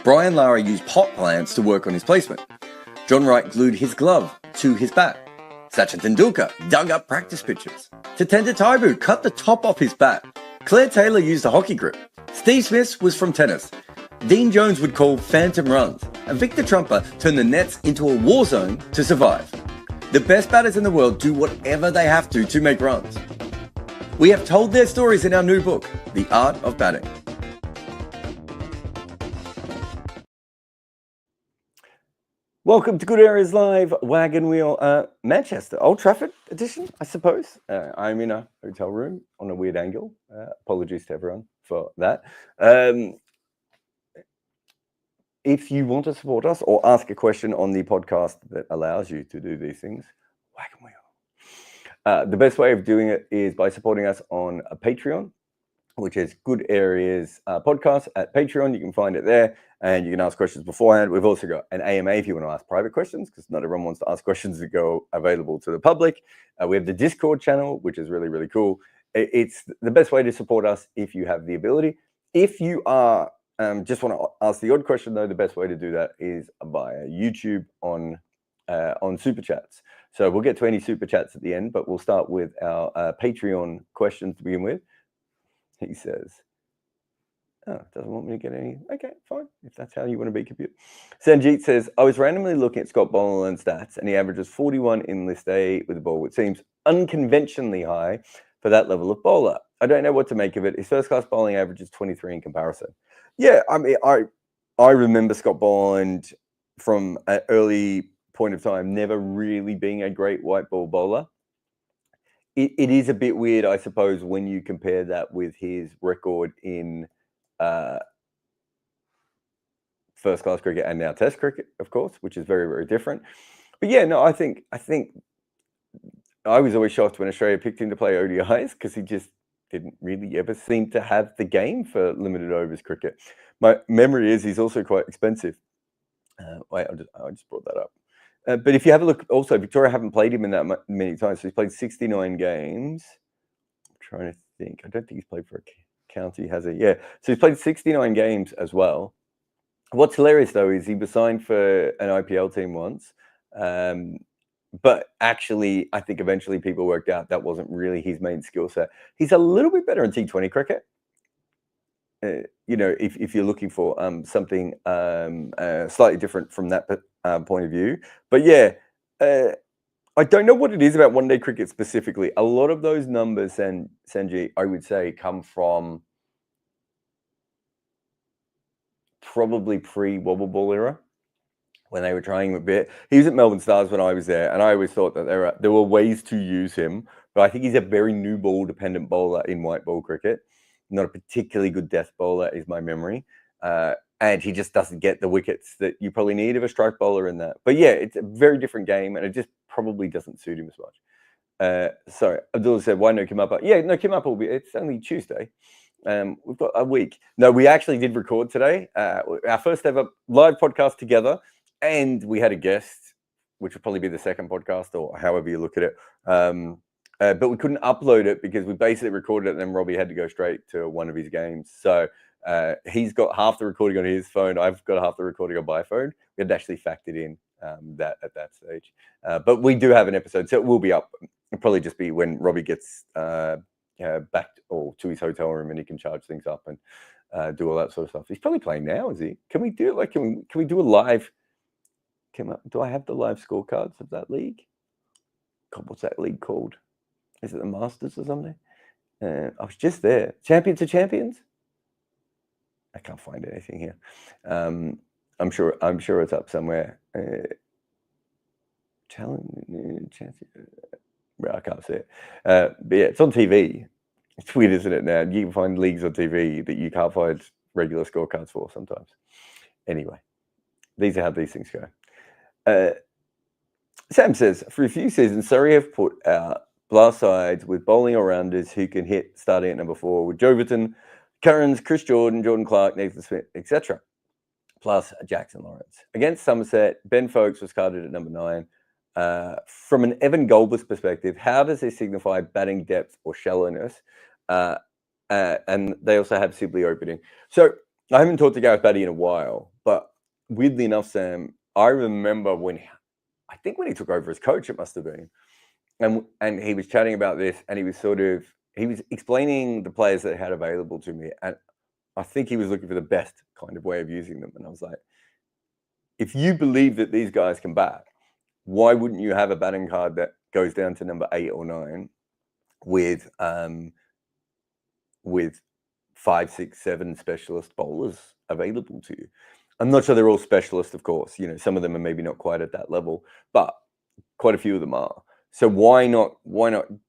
Brian Lara used pot plants to work on his placement. John Wright glued his glove to his bat. Sachin Tendulkar dug up practice pitches. Tatenda Taibu cut the top off his bat. Claire Taylor used a hockey grip. Steve Smith was from tennis. Dean Jones would call phantom runs. And Victor Trumper turned the nets into a war zone to survive. The best batters in the world do whatever they have to make runs. We have told their stories in our new book, The Art of Batting. Welcome to Good Areas Live, Wagon Wheel, Manchester, Old Trafford edition, I suppose. I'm in a hotel room on a weird angle. Apologies to everyone for that. If you want to support us or ask a question on the podcast that allows you to do these things, Wagon Wheel. The best way of doing it is by supporting us on a Patreon, which is Good Areas Podcast at Patreon. You can find it there. And you can ask questions beforehand. We've also got an AMA if you want to ask private questions, because not everyone wants to ask questions that go available to the public. We have the Discord channel, which is really, really cool. It's the best way to support us if you have the ability. If you are just want to ask the odd question, though, the best way to do that is via YouTube on Super Chats. So we'll get to any Super Chats at the end, but we'll start with our Patreon questions to begin with. He says... Oh, doesn't want me to get any. Okay, fine. If that's how you want to be computed. Sanjeet says, I was randomly looking at Scott Boland stats, and he averages 41 in List A with the ball, which seems unconventionally high for that level of bowler. I don't know what to make of it. His first-class bowling average is 23 in comparison. Yeah, I mean, I remember Scott Boland from an early point of time never really being a great white ball bowler. It is a bit weird, I suppose, when you compare that with his record in first class cricket and now test cricket, of course, which is very, very different. But yeah, no, I think I was always shocked when Australia picked him to play ODIs, because he just didn't really ever seem to have the game for limited overs cricket. My memory is he's also quite expensive. Wait, I just brought that up. But if you have a look, also Victoria haven't played him in that many times. So he's played 69 games. I'm trying to think. I don't think he's played for a county, has he? Yeah. So he's played 69 games as well. What's hilarious, though, is he was signed for an IPL team once. But actually, I think eventually people worked out that wasn't really his main skill set. He's a little bit better in T20 cricket. If you're looking for something slightly different from that point of view. But yeah, I don't know what it is about one-day cricket specifically. A lot of those numbers, Sanji, I would say, come from probably pre-Wobble ball era, when they were trying him a bit. He was at Melbourne Stars when I was there, and I always thought that there were ways to use him. But I think he's a very new ball-dependent bowler in white ball cricket. Not a particularly good death bowler, is my memory. And he just doesn't get the wickets that you probably need of a strike bowler in that. But yeah, it's a very different game, and it just probably doesn't suit him as much. Sorry, Abdullah said, why no Kimappa? Yeah, no Kimappa will be, it's only Tuesday. We've got a week. No, we actually did record today. Our first ever live podcast together, and we had a guest, which will probably be the second podcast, or however you look at it. But we couldn't upload it because we basically recorded it, and then Robbie had to go straight to one of his games. So he's got half the recording on his phone. I've got half the recording on my phone. We had actually factored in that at that stage. But we do have an episode, so it will be up. It'll probably just be when Robbie gets back or to his hotel room, and he can charge things up and do all that sort of stuff. He's probably playing now, is he? Can we do it? Like, can we do a live? Do I have the live scorecards of that league? God, what's that league called? Is it the Masters or something? I was just there. Champions of Champions? I can't find anything here. I'm sure it's up somewhere. Challenge. I can't see it. But yeah, it's on TV. It's weird, isn't it? Now you can find leagues on TV that you can't find regular scorecards for sometimes. Anyway, these are how these things go. Sam says, for a few seasons, Surrey have put out blast sides with bowling all-rounders who can hit starting at number 4 with Joverton, Currans, Chris Jordan, Jordan Clark, Nathan Smith, etc. Plus Jackson Lawrence. Against Somerset, Ben Folkes was carded at number 9. From an Evan Goldber's perspective, how does this signify batting depth or shallowness? And they also have Sibley opening. So I haven't talked to Gareth Batty in a while, but weirdly enough, Sam, I remember when he took over as coach, it must have been, and he was chatting about this, and he was explaining the players that he had available to me, and I think he was looking for the best kind of way of using them, and I was like, if you believe that these guys can bat, why wouldn't you have a batting card that goes down to number 8 or 9 with 5, 6, 7 specialist bowlers available to you? I'm not sure they're all specialists, of course. Some of them are maybe not quite at that level, but quite a few of them are. So why not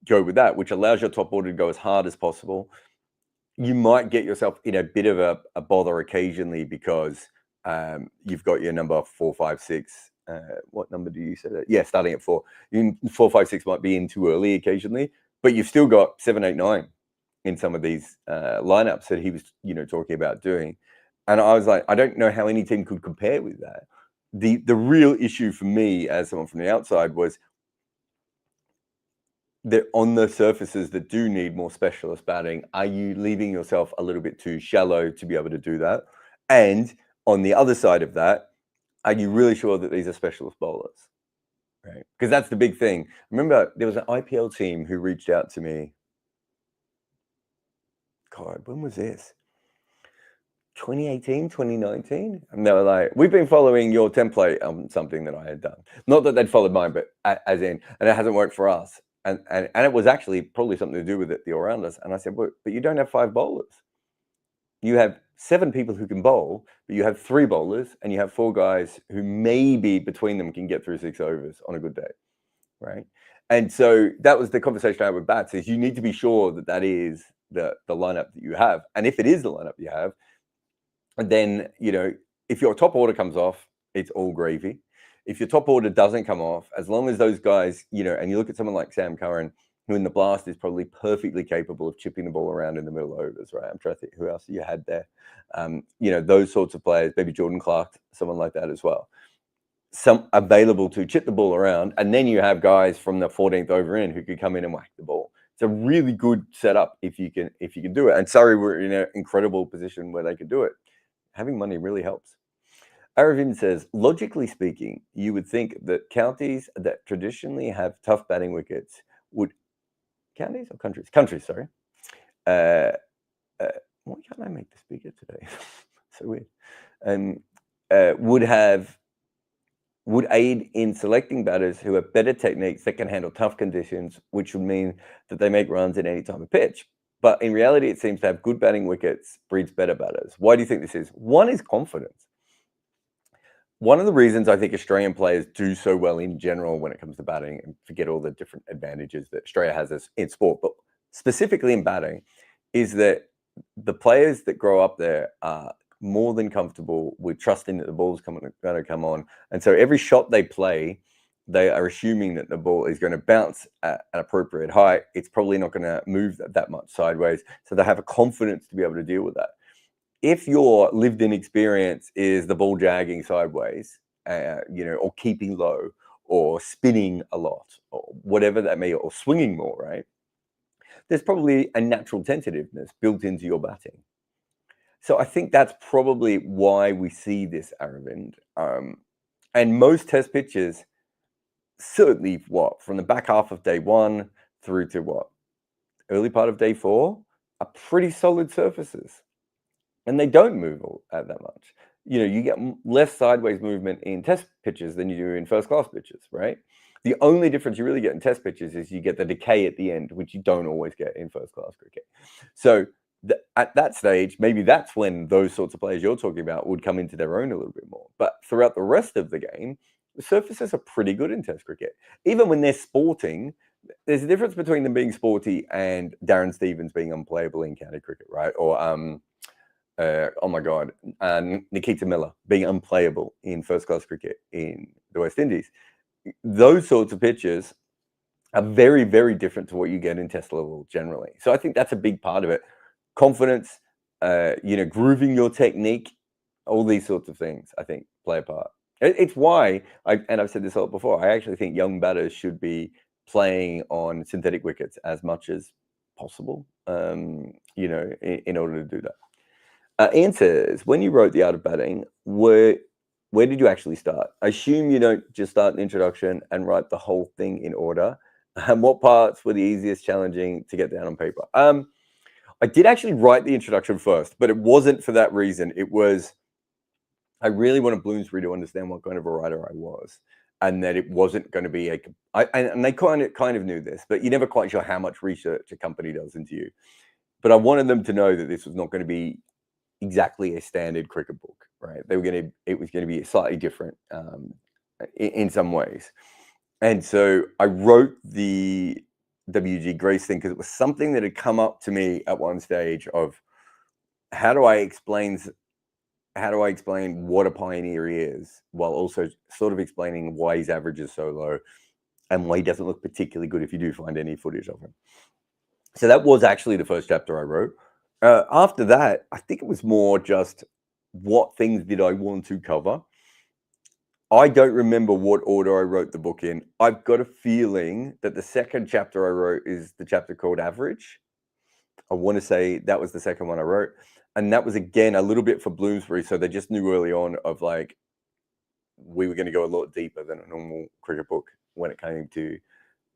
go with that, which allows your top order to go as hard as possible? You might get yourself in a bit of a bother occasionally because you've got your number 4, 5, 6. What number do you say that? Yeah, starting at 4. 4, 5, 6 might be in too early occasionally, but you've still got 7, 8, 9 in some of these lineups that he was, talking about doing. And I was like, I don't know how any team could compare with that. The real issue for me as someone from the outside was that on the surfaces that do need more specialist batting, are you leaving yourself a little bit too shallow to be able to do that? And on the other side of that, are you really sure that these are specialist bowlers? Right? Because that's the big thing. Remember, there was an IPL team who reached out to me. God, when was this? 2018, 2019? And they were like, we've been following your template on something that I had done. Not that they'd followed mine, but as in, and it hasn't worked for us. And it was actually probably something to do with it, the all-rounders. And I said, but you don't have 5 bowlers. You have 7 people who can bowl, but you have 3 bowlers, and you have 4 guys who maybe between them can get through 6 overs on a good day, right? And so that was the conversation I had with Bats, is you need to be sure that that is the lineup that you have. And if it is the lineup you have, then, if your top order comes off, it's all gravy. If your top order doesn't come off, as long as those guys, and you look at someone like Sam Curran, who in the blast is probably perfectly capable of chipping the ball around in the middle overs, right? I'm trying to think who else you had there. Those sorts of players, maybe Jordan Clark, someone like that as well. Some available to chip the ball around, and then you have guys from the 14th over in who could come in and whack the ball. It's a really good setup if you can do it. And Surrey were in an incredible position where they could do it. Having money really helps. Aravind says, logically speaking, you would think that counties that traditionally have tough batting wickets would counties or countries? Countries, sorry. Why can't I make the speaker today? So weird. Would aid in selecting batters who have better techniques that can handle tough conditions, which would mean that they make runs in any type of pitch. But in reality, it seems to have good batting wickets breeds better batters. Why do you think this is? One is confidence. One of the reasons I think Australian players do so well in general when it comes to batting, and forget all the different advantages that Australia has in sport, but specifically in batting, is that the players that grow up there are more than comfortable with trusting that the ball's going to come on. And so every shot they play, they are assuming that the ball is going to bounce at an appropriate height. It's probably not going to move that much sideways. So they have a confidence to be able to deal with that. If your lived-in experience is the ball jagging sideways, or keeping low, or spinning a lot, or whatever that may, or swinging more, right? There's probably a natural tentativeness built into your batting. So I think that's probably why we see this, Aravind. And most test pitches, certainly from the back half of day 1 through to early part of day 4, are pretty solid surfaces. And they don't move that much. You get less sideways movement in test pitches than you do in first-class pitches, right? The only difference you really get in test pitches is you get the decay at the end, which you don't always get in first-class cricket. So at that stage, maybe that's when those sorts of players you're talking about would come into their own a little bit more. But throughout the rest of the game, the surfaces are pretty good in test cricket. Even when they're sporting, there's a difference between them being sporty and Darren Stevens being unplayable in county cricket, right? Or oh my God, Nikita Miller being unplayable in first-class cricket in the West Indies. Those sorts of pitches are very, very different to what you get in test level generally. So I think that's a big part of it. Confidence, grooving your technique, all these sorts of things, I think, play a part. It's why, and I've said this a lot before, I actually think young batters should be playing on synthetic wickets as much as possible, in order to do that. Ian says, when you wrote The Art of Batting, where did you actually start? I assume you don't just start an introduction and write the whole thing in order. And what parts were the easiest, challenging to get down on paper? I did actually write the introduction first, but it wasn't for that reason. It was, I really wanted Bloomsbury to understand what kind of a writer I was, and that it wasn't going to be and they kind of knew this, but you're never quite sure how much research a company does into you. But I wanted them to know that this was not going to be exactly a standard cricket book, right? It was going to be slightly different in some ways. And so I wrote the WG Grace thing because it was something that had come up to me at one stage of how do I explain what a pioneer is, while also sort of explaining why his average is so low and why he doesn't look particularly good if you do find any footage of him. So that was actually the first chapter I wrote. After that, I think it was more just what things did I want to cover. I don't remember what order I wrote the book in. I've got a feeling that the second chapter I wrote is the chapter called Average. I want to say that was the second one I wrote. And that was, again, a little bit for Bloomsbury. So they just knew early on of like, we were going to go a lot deeper than a normal cricket book when it came to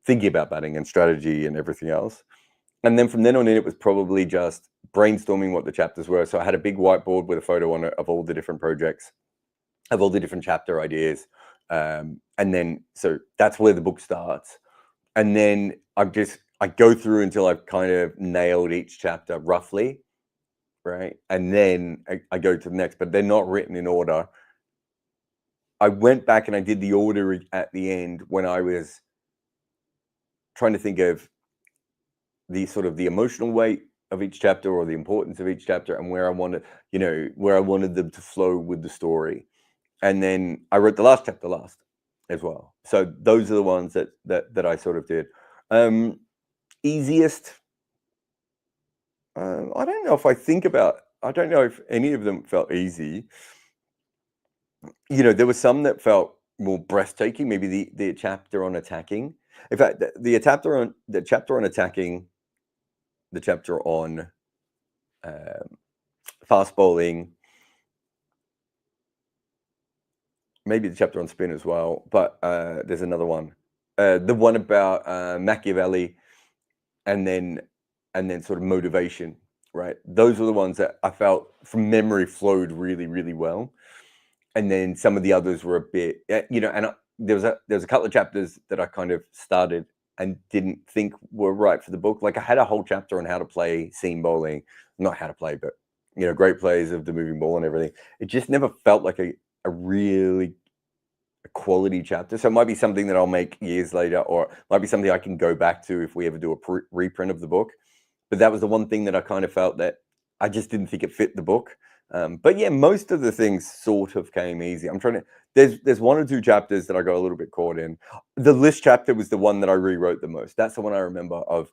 thinking about batting and strategy and everything else. And then from then on in, it was probably just brainstorming what the chapters were. So I had a big whiteboard with a photo on it of all the different projects, of all the different chapter ideas. And then, so that's where the book starts. And then I go through until I've kind of nailed each chapter roughly, right? And then I go to the next, but they're not written in order. I went back and I did the order at the end when I was trying to think of the sort of the emotional weight of each chapter or the importance of each chapter and where I wanted them to flow with the story. And then I wrote the last chapter last as well. So those are the ones that I sort of did. Easiest, I don't know if any of them felt easy. There was some that felt more breathtaking, maybe the chapter on attacking. In fact, the chapter on attacking, the chapter on fast bowling, maybe the chapter on spin as well, but there's another one. The one about Machiavelli and then sort of motivation, right? Those are the ones that I felt from memory flowed really, really well. And then some of the others were a bit, and there was a couple of chapters that I kind of started and didn't think were right for the book. Like I had a whole chapter on how to play seam bowling, not how to play, but great plays of the moving ball and everything. It just never felt like a really quality chapter. So it might be something that I'll make years later, or it might be something I can go back to if we ever do a reprint of the book. But that was the one thing that I kind of felt that I just didn't think it fit the book. But yeah, most of the things sort of came easy. There's one or two chapters that I got a little bit caught in. The list chapter was the one that I rewrote the most. That's the one I remember of.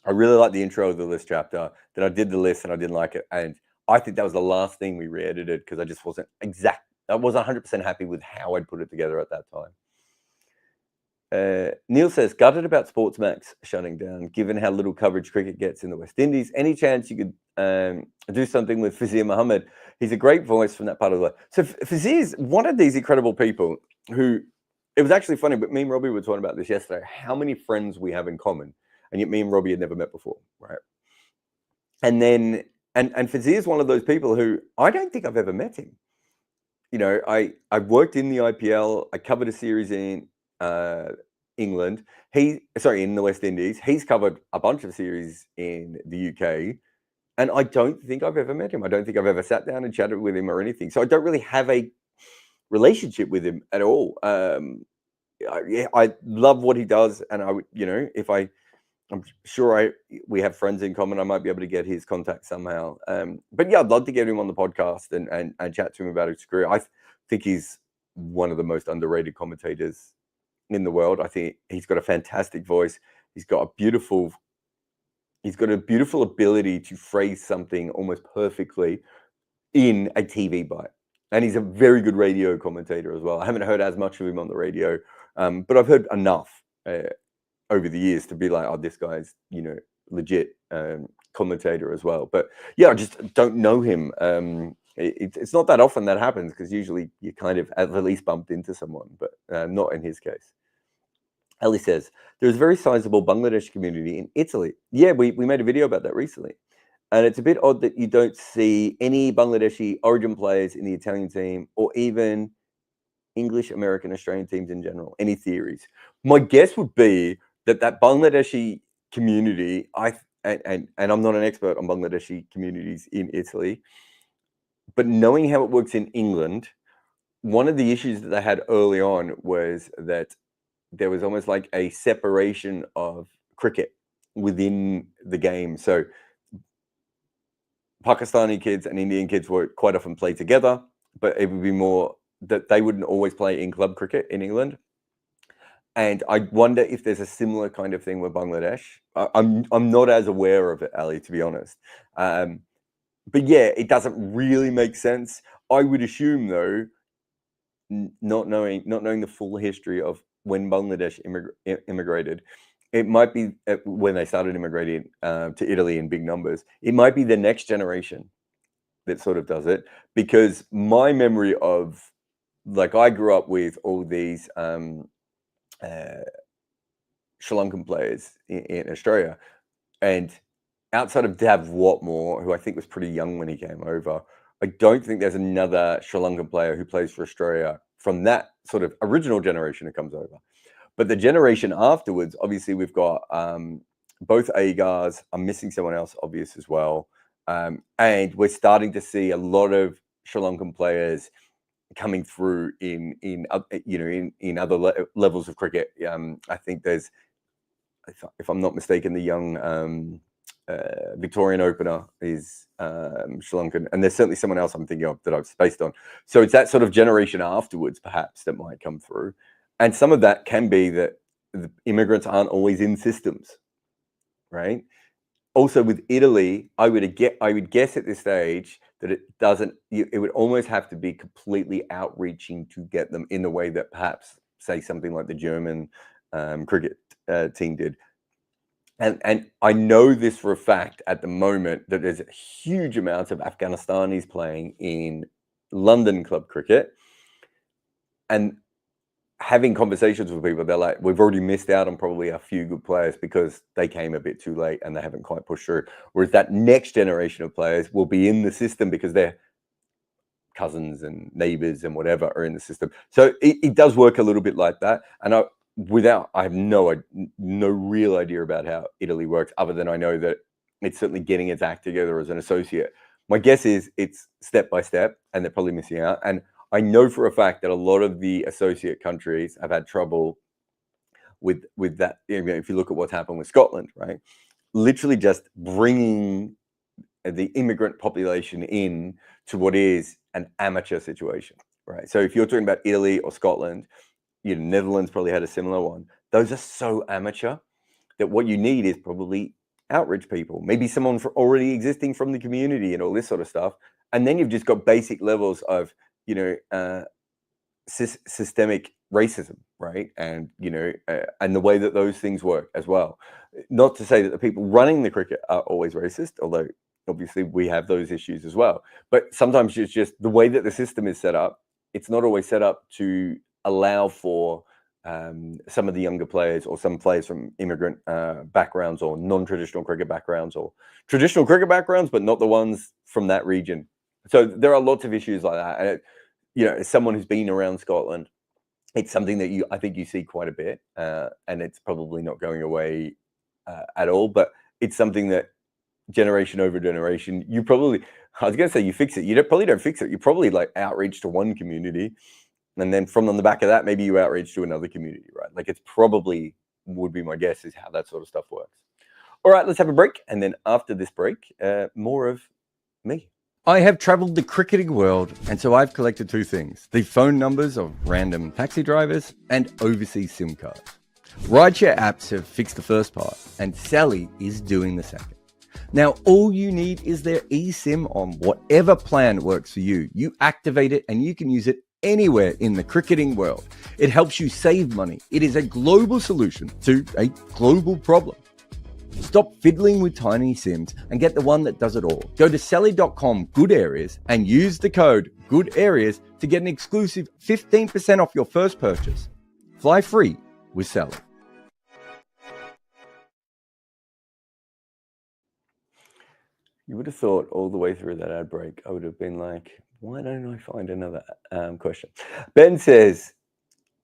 I really liked the intro of the list chapter. Then I did the list and I didn't like it. And I think that was the last thing we re-edited because I just wasn't I wasn't 100% happy with how I'd put it together at that time. Neil says, gutted about Sportsmax shutting down, given how little coverage cricket gets in the West Indies. Any chance you could do something with Fazir Muhammad? He's a great voice from that part of the world. So Fazir's one of these incredible people who, it was actually funny, but me and Robbie were talking about this yesterday, how many friends we have in common, and yet me and Robbie had never met before, right? And then, and Fazir's one of those people who I don't think I've ever met him. I worked in the IPL. I covered a series in England. In the West Indies. He's covered a bunch of series in the UK. And I don't think I've ever met him. I don't think I've ever sat down and chatted with him or anything. So I don't really have a relationship with him at all. I love what he does. And I would, I'm sure we have friends in common. I might be able to get his contact somehow. But yeah, I'd love to get him on the podcast and chat to him about his career. I think he's one of the most underrated commentators in the world. I think he's got a fantastic voice. He's got a beautiful ability to phrase something almost perfectly in a TV bite. And he's a very good radio commentator as well. I haven't heard as much of him on the radio, but I've heard enough over the years to be like, oh, this guy's, legit. commentator as well. But yeah, I just don't know him. It's not that often that happens, because usually you kind of at least bumped into someone, but not in his case. Ali says, there's a very sizable Bangladeshi community in Italy. Yeah, we made a video about that recently. And it's a bit odd that you don't see any Bangladeshi origin players in the Italian team, or even English, American, Australian teams in general. Any theories? My guess would be that Bangladeshi community, and I'm not an expert on Bangladeshi communities in Italy, but knowing how it works in England, one of the issues that they had early on was that there was almost like a separation of cricket within the game. So Pakistani kids and Indian kids would quite often play together, but it would be more that they wouldn't always play in club cricket in England. And I wonder if there's a similar kind of thing with Bangladesh. I'm not as aware of it, Ali, to be honest. But yeah, it doesn't really make sense. I would assume, though, not knowing the full history of when Bangladesh immigrated, it might be when they started immigrating to Italy in big numbers. It might be the next generation that sort of does it, because my memory of, like, I grew up with all these Sri Lankan players in Australia, and outside of Dav Watmore, who I think was pretty young when he came over, I don't think there's another Sri Lankan player who plays for Australia from that sort of original generation who comes over. But the generation afterwards, obviously, we've got both Agars. I'm missing someone else obvious as well. And we're starting to see a lot of Sri Lankan players coming through in other levels of cricket. I think there's, if I'm not mistaken, the young Victorian opener is Sri Lankan, and there's certainly someone else I'm thinking of that I've spaced on. So it's that sort of generation afterwards, perhaps, that might come through. And some of that can be that the immigrants aren't always in systems, right? Also with Italy, I would guess at this stage that it would almost have to be completely outreaching to get them in the way that perhaps, say, something like the German cricket team did. And I know this for a fact at the moment, that there's huge amounts of Afghanistanis playing in London club cricket. And having conversations with people, they're like, we've already missed out on probably a few good players because they came a bit too late and they haven't quite pushed through. Whereas that next generation of players will be in the system because their cousins and neighbors and whatever are in the system. So it does work a little bit like that. And I have no real idea about how Italy works, other than I know that it's certainly getting its act together as an associate. My guess is it's step by step, and they're probably missing out. And I know for a fact that a lot of the associate countries have had trouble with that. If you look at what's happened with Scotland, right? Literally just bringing the immigrant population in to what is an amateur situation, right? So if you're talking about Italy or Scotland, Netherlands probably had a similar one. Those are so amateur that what you need is probably outreach people, maybe someone already existing from the community and all this sort of stuff. And then you've just got basic levels of, systemic racism, right? And, and the way that those things work as well. Not to say that the people running the cricket are always racist, although obviously we have those issues as well. But sometimes it's just the way that the system is set up. It's not always set up to allow for some of the younger players, or some players from immigrant backgrounds, or non-traditional cricket backgrounds, or traditional cricket backgrounds, but not the ones from that region. So there are lots of issues like that. And as someone who's been around Scotland, it's something that I think you see quite a bit, and it's probably not going away at all. But it's something that generation over generation, I was going to say you fix it. You probably don't fix it. You probably outreach to one community, and then from on the back of that, maybe you outreach to another community, right? It's probably, would be my guess, is how that sort of stuff works. All right, let's have a break. And then after this break, more of me. I have traveled the cricketing world, and so I've collected two things: the phone numbers of random taxi drivers and overseas SIM cards. Rideshare apps have fixed the first part, and Saily is doing the second. Now, all you need is their eSIM on whatever plan works for you. You activate it and you can use it anywhere in the cricketing world. It helps you save money. It is a global solution to a global problem. Stop fiddling with tiny sims and get the one that does it all. Go to Saily.com good areas and use the code good areas to get an exclusive 15% off your first purchase. Fly free with Saily. You would have thought all the way through that ad break, I would have been like, why don't I find another question? Ben says,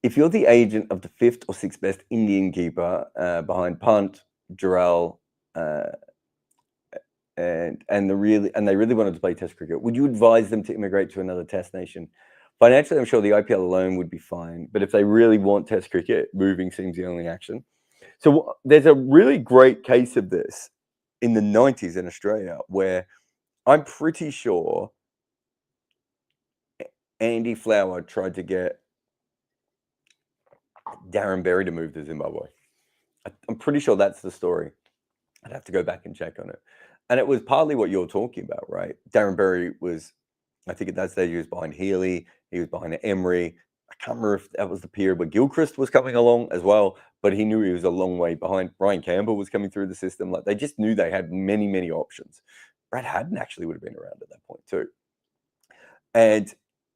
if you're the agent of the 5th or 6th best Indian keeper behind Punt, Jarrod, and they really wanted to play Test cricket, would you advise them to immigrate to another Test nation? Financially, I'm sure the IPL alone would be fine, but if they really want Test cricket, moving seems the only action. So there's a really great case of this in the 90s in Australia, where I'm pretty sure Andy Flower tried to get Darren Berry to move to Zimbabwe. I'm pretty sure that's the story. I'd have to go back and check on it. And it was partly what you're talking about, right? Darren Berry was, I think at that stage, he was behind Healy, he was behind Emery. I can't remember if that was the period where Gilchrist was coming along as well, but he knew he was a long way behind. Brian Campbell was coming through the system. Like, they just knew they had many, many options. Brad Haddon actually would have been around at that point too. And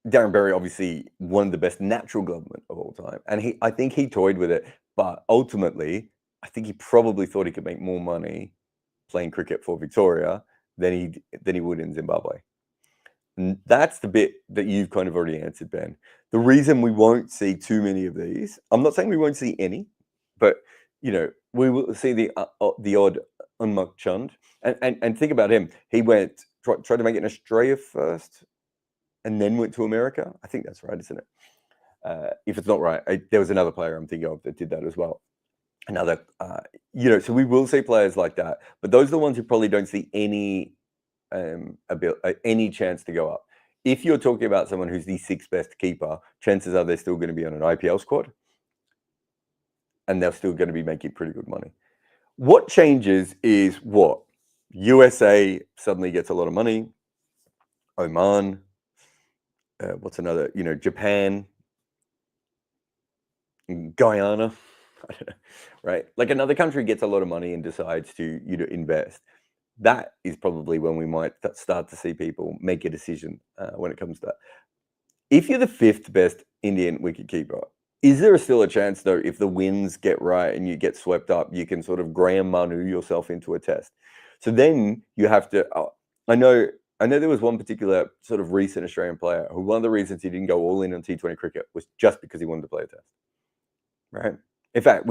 Darren Berry, obviously one of the best natural glovemen of all time. And I think he toyed with it, but ultimately, I think he probably thought he could make more money playing cricket for Victoria than he would in Zimbabwe. And that's the bit that you've kind of already answered, Ben. The reason we won't see too many of these, I'm not saying we won't see any, but we will see the odd Unmuck Chund. And think about him. He tried to make it in Australia first, and then went to America. I think that's right, isn't it? If it's not right, there was another player I'm thinking of that did that as well. Another, so we will see players like that, but those are the ones who probably don't see any chance to go up. If you're talking about someone who's the 6th best keeper, chances are they're still going to be on an IPL squad, and they're still going to be making pretty good money. What changes is what? USA suddenly gets a lot of money. Oman, what's another? Japan, Guyana, I don't know, right? Like, another country gets a lot of money and decides to invest. That is probably when we might start to see people make a decision when it comes to that. If you're the 5th best Indian wicketkeeper, is there still a chance, though, if the winds get right and you get swept up, you can sort of Graham Manu yourself into a Test? So then you have to. I know there was one particular sort of recent Australian player who, one of the reasons he didn't go all in on T20 cricket was just because he wanted to play a Test. Right. In fact,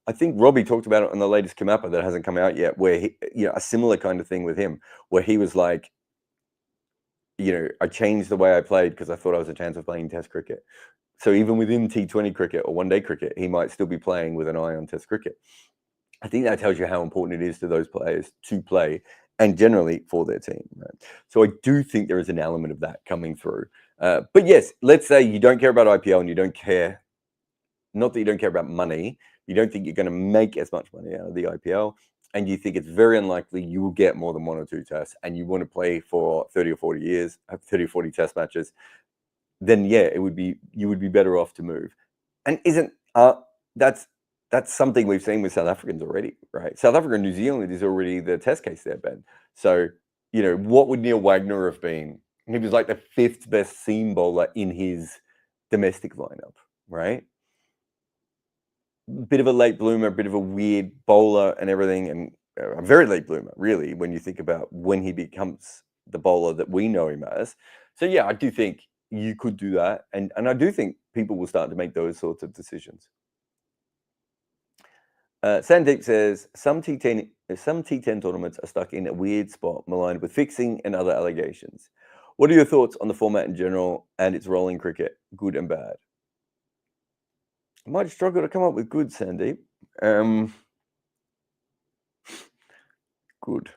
I think Robbie talked about it on the latest Kamappa that hasn't come out yet, where he, a similar kind of thing with him, where he was like, I changed the way I played because I thought I was a chance of playing Test cricket. So even within T20 cricket or one-day cricket, he might still be playing with an eye on Test cricket. I think that tells you how important it is to those players to play, and generally for their team. Right? So I do think there is an element of that coming through. But yes, let's say you don't care about IPL and you don't care. Not that you don't care about money, you don't think you're going to make as much money out of the IPL, and you think it's very unlikely you will get more than 1 or 2 tests, and you want to play for 30 or 40 years, have 30 or 40 test matches, then yeah, you would be better off to move. And that's something we've seen with South Africans already, right? South Africa and New Zealand is already the test case there, Ben. So, what would Neil Wagner have been? He was like the 5th best seam bowler in his domestic lineup, right? Bit of a late bloomer, bit of a weird bowler and everything, and a very late bloomer, really, when you think about when he becomes the bowler that we know him as. So yeah, I do think you could do that, and I do think people will start to make those sorts of decisions. Sandeep says, some T10 tournaments are stuck in a weird spot, maligned with fixing and other allegations. What are your thoughts on the format in general and its role in cricket, good and bad? I might struggle to come up with good, Sandeep. Good.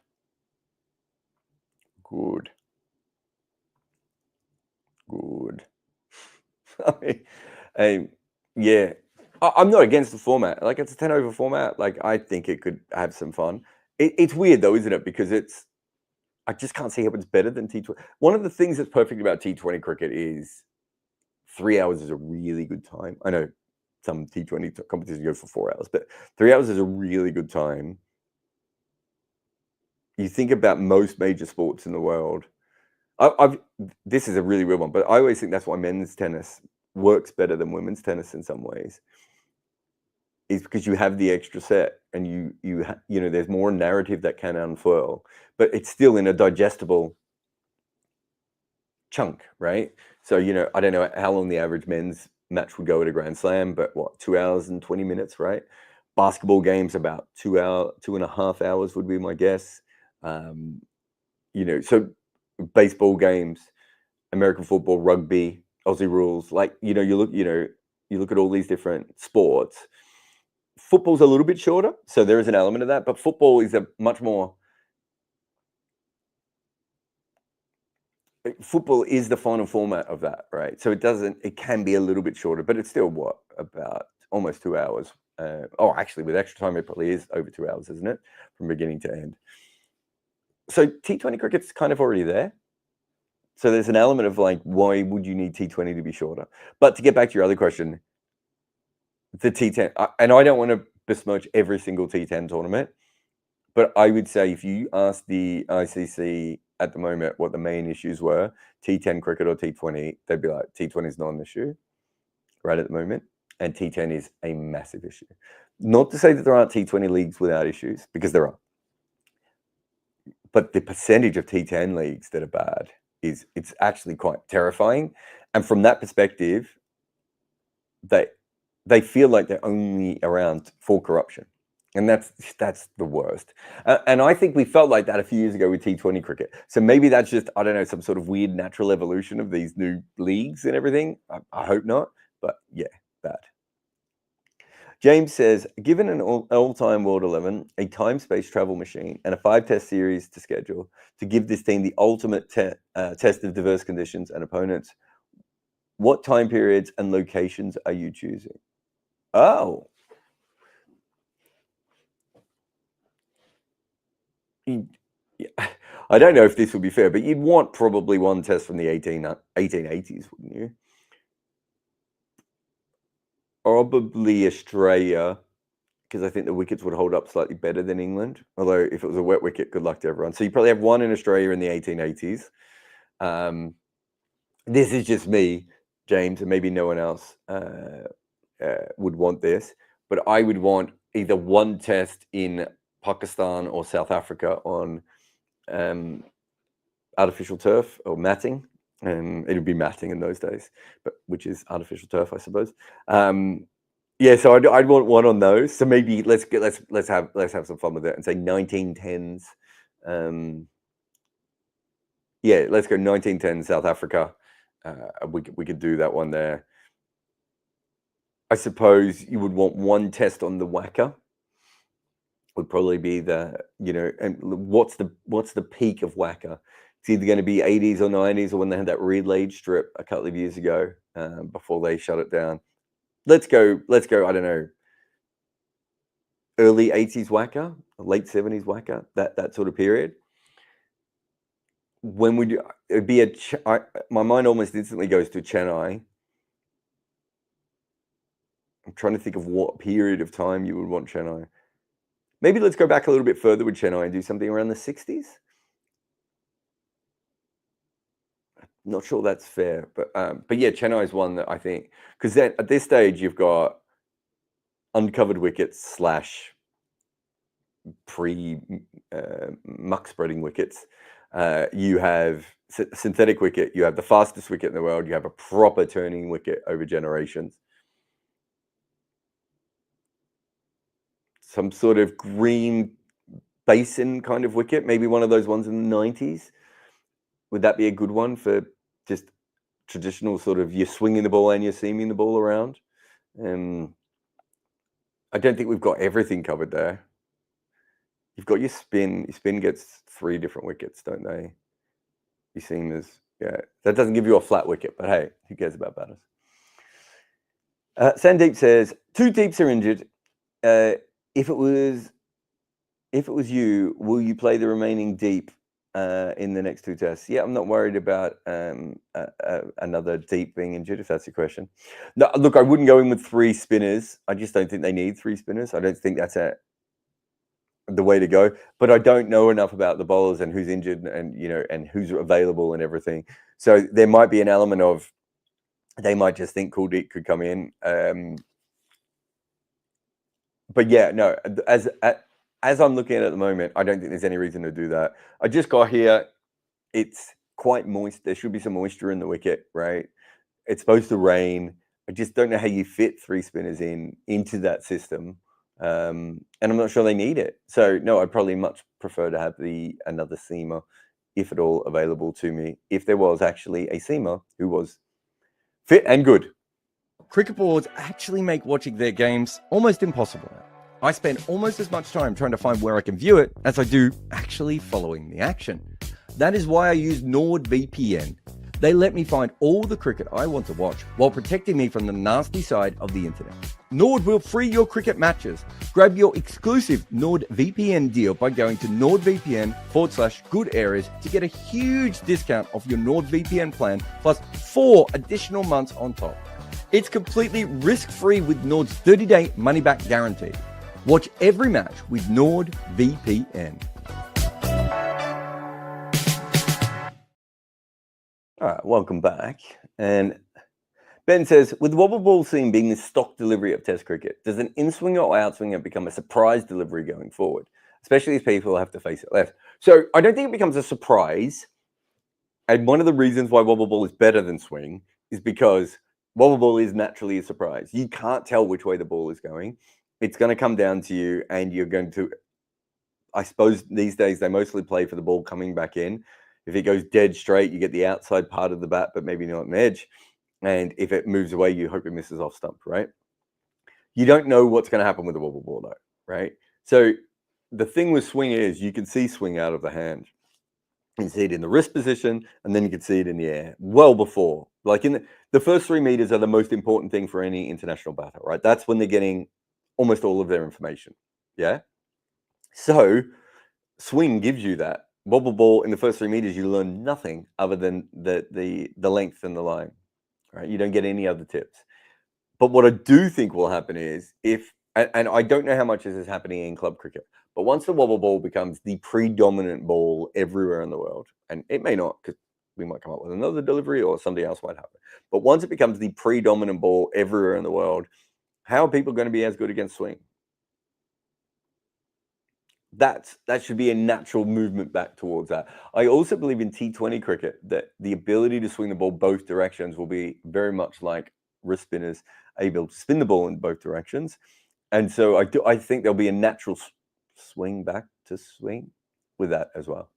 Yeah, I'm not against the format. Like, it's a 10 over format. Like, I think it could have some fun. It's weird though, isn't it? Because I just can't see how it's better than T20. One of the things that's perfect about T20 cricket is 3 hours is a really good time. I know some T20 competitions go for 4 hours, but 3 hours is a really good time you think about most major sports in the world. This is a really weird one, but I always think that's why men's tennis works better than women's tennis in some ways. Is because you have the extra set, and you know, there's more narrative that can unfurl, but it's still in a digestible chunk, right? So, you know, I don't know how long the average men's match would go at a Grand Slam, but what, 2 hours and 20 minutes, right? Basketball games about 2.5 hours would be my guess. You know, so baseball games, American football, rugby, Aussie rules, like, you know, you look at all these different sports. Football's a little bit shorter, so there is an element of that, but football is a much more. Football is the final format of that, right? So it can be a little bit shorter, but it's still what, about almost 2 hours. Actually, with extra time, it probably is over 2 hours, isn't it? From beginning to end. So T20 cricket's kind of already there. So there's an element of like, why would you need T20 to be shorter? But to get back to your other question, the T10, and I don't want to besmirch every single T10 tournament, but I would say if you ask the ICC at the moment what the main issues were, T10 cricket or T20, they'd be like, T20 is not an issue right at the moment, and T10 is a massive issue. Not to say that there aren't T20 leagues without issues, because there are. But the percentage of T10 leagues that are bad it's actually quite terrifying. And from that perspective, they feel like they're only around for corruption. And that's the worst. And I think we felt like that a few years ago with T20 cricket. So maybe that's just, I don't know, some sort of weird natural evolution of these new leagues and everything. I hope not. But yeah, bad. James says, given an all-time World 11, a time-space travel machine, and a 5-test series to schedule to give this team the ultimate test of diverse conditions and opponents, what time periods and locations are you choosing? Oh. I don't know if this will be fair, but you'd want probably one test from the 1880s, wouldn't you? Probably Australia, because I think the wickets would hold up slightly better than England. Although if it was a wet wicket, good luck to everyone. So you probably have one in Australia in the 1880s. This is just me, James, and maybe no one else would want this. But I would want either one test in Pakistan or South Africa on artificial turf or matting. It would be matting in those days, but which is artificial turf, I suppose. Yeah, so I'd want one on those. So maybe let's have some fun with it and say 1910s. Yeah, let's go 1910 South Africa. We could do that one there. I suppose you would want one test on the Wacker. Would probably be the, you know, and what's the peak of Wacker? It's either going to be 80s or 90s, or when they had that relayed strip a couple of years ago before they shut it down. Let's go. I don't know. Early 80s Wacker, late 70s Wacker, that sort of period. When would you? It'd be my mind almost instantly goes to Chennai. I'm trying to think of what period of time you would want Chennai. Maybe let's go back a little bit further with Chennai and do something around the 60s. Not sure that's fair, but yeah, Chennai is one that I think, because then at this stage you've got uncovered wickets / muck spreading wickets. You have synthetic wicket. You have the fastest wicket in the world. You have a proper turning wicket over generations. Some sort of green basin kind of wicket, maybe one of those ones in the 90s. Would that be a good one for just traditional sort of you're swinging the ball and you're seaming the ball around? I don't think we've got everything covered there. You've got your spin. Your spin gets 3 different wickets, don't they? Your seamers, yeah. That doesn't give you a flat wicket, but hey, who cares about batters? Sandeep says 2 deeps are injured. If it was you, will you play the remaining deep in the next 2 tests? Yeah, I'm not worried about another deep being injured, if that's your question. No, look, I wouldn't go in with 3 spinners. I just don't think they need 3 spinners. I don't think that's the way to go. But I don't know enough about the bowlers and who's injured and, you know, and who's available and everything. So there might be an element of they might just think Kuldeep could come in. But yeah, no, as I'm looking at it at the moment, I don't think there's any reason to do that. I just got here. It's quite moist. There should be some moisture in the wicket, right? It's supposed to rain. I just don't know how you fit 3 spinners into that system. And I'm not sure they need it. So no, I'd probably much prefer to have another seamer, if at all, available to me. If there was actually a seamer who was fit and good. Cricket boards actually make watching their games almost impossible now. I spend almost as much time trying to find where I can view it as I do actually following the action. That is why I use NordVPN. They let me find all the cricket I want to watch while protecting me from the nasty side of the internet. Nord will free your cricket matches. Grab your exclusive NordVPN deal by going to nordvpn.com/good areas to get a huge discount off your NordVPN plan plus 4 additional months on top. It's completely risk-free with Nord's 30-day money-back guarantee. Watch every match with NordVPN. All right, welcome back. And Ben says, with the wobble ball seam being the stock delivery of Test cricket, does an in-swinger or out-swinger become a surprise delivery going forward, especially as people have to face it left? So I don't think it becomes a surprise. And one of the reasons why wobble ball is better than swing is because wobble ball is naturally a surprise. You can't tell which way the ball is going. It's going to come down to you, and you're going to, I suppose these days they mostly play for the ball coming back in. If it goes dead straight, you get the outside part of the bat, but maybe not an edge. And if it moves away, you hope it misses off stump, right? You don't know what's going to happen with the wobble ball, though, right? So the thing with swing is you can see swing out of the hand. You can see it in the wrist position, and then you can see it in the air well before. Like in the first 3 meters are the most important thing for any international batter, right? That's when they're getting almost all of their information. Yeah. So swing gives you that. Wobble ball in the first 3 meters, you learn nothing other than the length and the line, right? You don't get any other tips. But what I do think will happen is and I don't know how much this is happening in club cricket, but once the wobble ball becomes the predominant ball everywhere in the world, and it may not, because we might come up with another delivery or something else might happen. But once it becomes the predominant ball everywhere in the world, how are people going to be as good against swing? That should be a natural movement back towards that. I also believe in T20 cricket that the ability to swing the ball both directions will be very much like wrist spinners able to spin the ball in both directions. And so I think there'll be a natural swing back to swing with that as well.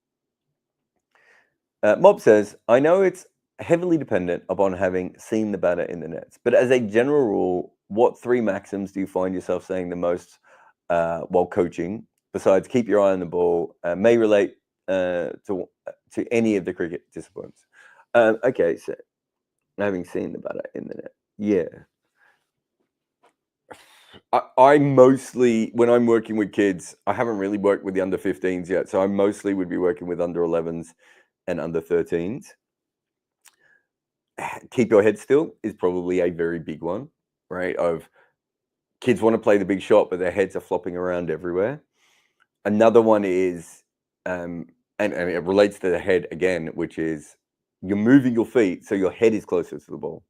Mob says, I know it's heavily dependent upon having seen the batter in the nets, but as a general rule, what 3 maxims do you find yourself saying the most while coaching? Besides, keep your eye on the ball, may relate to any of the cricket disciplines. Okay, so having seen the batter in the net, yeah. I mostly, when I'm working with kids, I haven't really worked with the under 15s yet, so I mostly would be working with under 11s and under 13s. Keep your head still is probably a very big one, right? Of kids want to play the big shot, but their heads are flopping around everywhere. Another one is, and it relates to the head again, which is you're moving your feet so your head is closer to the ball.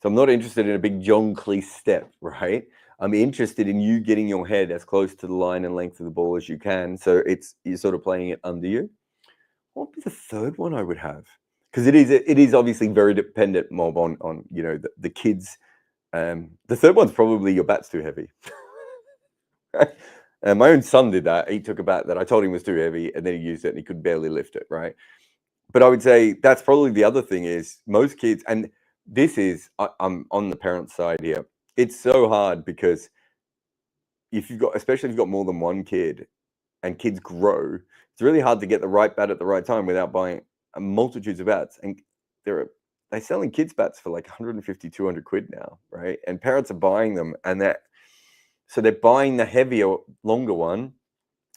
So I'm not interested in a big John Cleese step, right? I'm interested in you getting your head as close to the line and length of the ball as you can. So you're sort of playing it under you. What would be the third one I would have? Because it is obviously very dependent, Mob, on you know the kids. The third one's probably your bat's too heavy. Right? My own son did that. He took a bat that I told him was too heavy, and then he used it, and he could barely lift it, right? But I would say that's probably the other thing is most kids, and this is, I'm on the parent side here. It's so hard because especially if you've got more than one kid, and kids grow, it's really hard to get the right bat at the right time without buying multitudes of bats. And they're selling kids bats for like 150, 200 quid now, right? And parents are buying them, and so they're buying the heavier, longer one.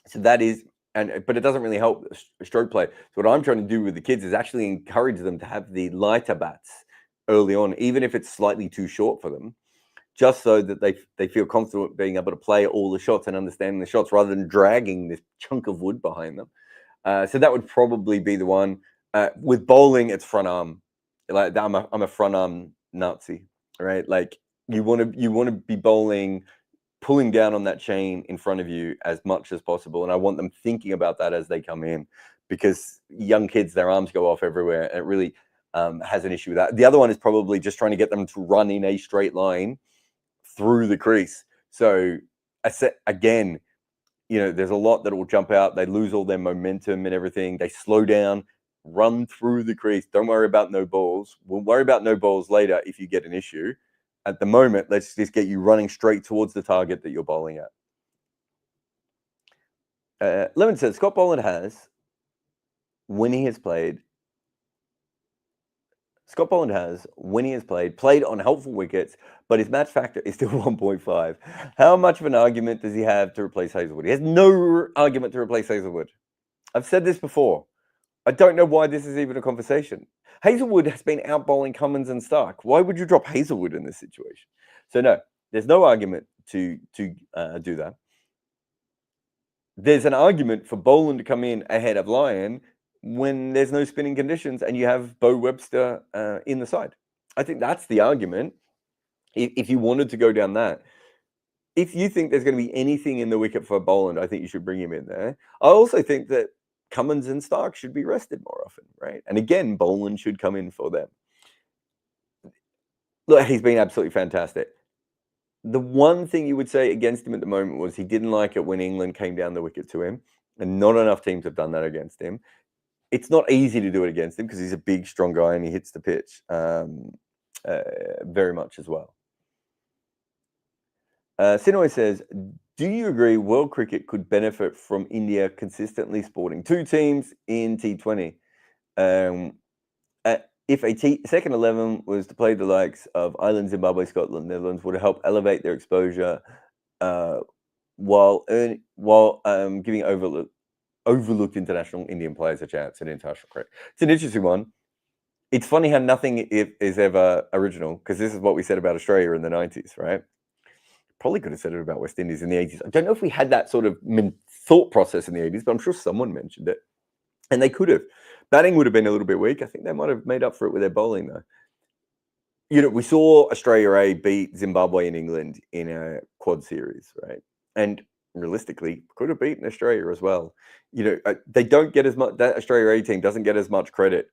So that is, but it doesn't really help stroke play. So what I'm trying to do with the kids is actually encourage them to have the lighter bats early on, even if it's slightly too short for them. just so that they feel comfortable being able to play all the shots and understanding the shots rather than dragging this chunk of wood behind them. So that would probably be the one. With bowling, it's front arm. Like I'm a front arm Nazi, right? Like you want to be bowling, pulling down on that chain in front of you as much as possible, and I want them thinking about that as they come in, because young kids, their arms go off everywhere, and it really has an issue with that. The other one is probably just trying to get them to run in a straight line through the crease. So again, there's a lot that will jump out. They lose all their momentum and everything. They slow down, run through the crease. Don't worry about no balls. We'll worry about no balls later if you get an issue. At the moment, let's just get you running straight towards the target that you're bowling at. Lemon says, Scott Boland has, when he has played, played on helpful wickets, but his match factor is still 1.5. How much of an argument does he have to replace Hazlewood? He has no argument to replace Hazlewood. I've said this before. I don't know why this is even a conversation. Hazlewood has been out bowling Cummins and Stark. Why would you drop Hazlewood in this situation? So no, there's no argument to do that. There's an argument for Boland to come in ahead of Lyon when there's no spinning conditions and you have Bo Webster in the side. I think that's the argument. If you wanted to go down that, if you think there's going to be anything in the wicket for Boland, I think you should bring him in there. I also think that Cummins and Stark should be rested more often, right? And again, Boland should come in for them. Look, he's been absolutely fantastic. The one thing you would say against him at the moment was he didn't like it when England came down the wicket to him, and not enough teams have done that against him. It's not easy to do it against him because he's a big, strong guy and he hits the pitch very much as well. Sinoy says, do you agree world cricket could benefit from India consistently sporting two teams in T20? If a second 11 was to play the likes of Ireland, Zimbabwe, Scotland, Netherlands, would help elevate their exposure while giving overlooked international Indian players a chance in international cricket. It's an interesting one. It's funny how nothing is ever original, because this is what we said about Australia in the 90s, right? Probably could have said it about West Indies in the 80s. I don't know if we had that sort of thought process in the 80s, but I'm sure someone mentioned it. And they could have. Batting would have been a little bit weak. I think they might have made up for it with their bowling, though. We saw Australia A beat Zimbabwe and England in a quad series, right? And realistically, could have beaten Australia as well. They don't get as much, that Australia A team doesn't get as much credit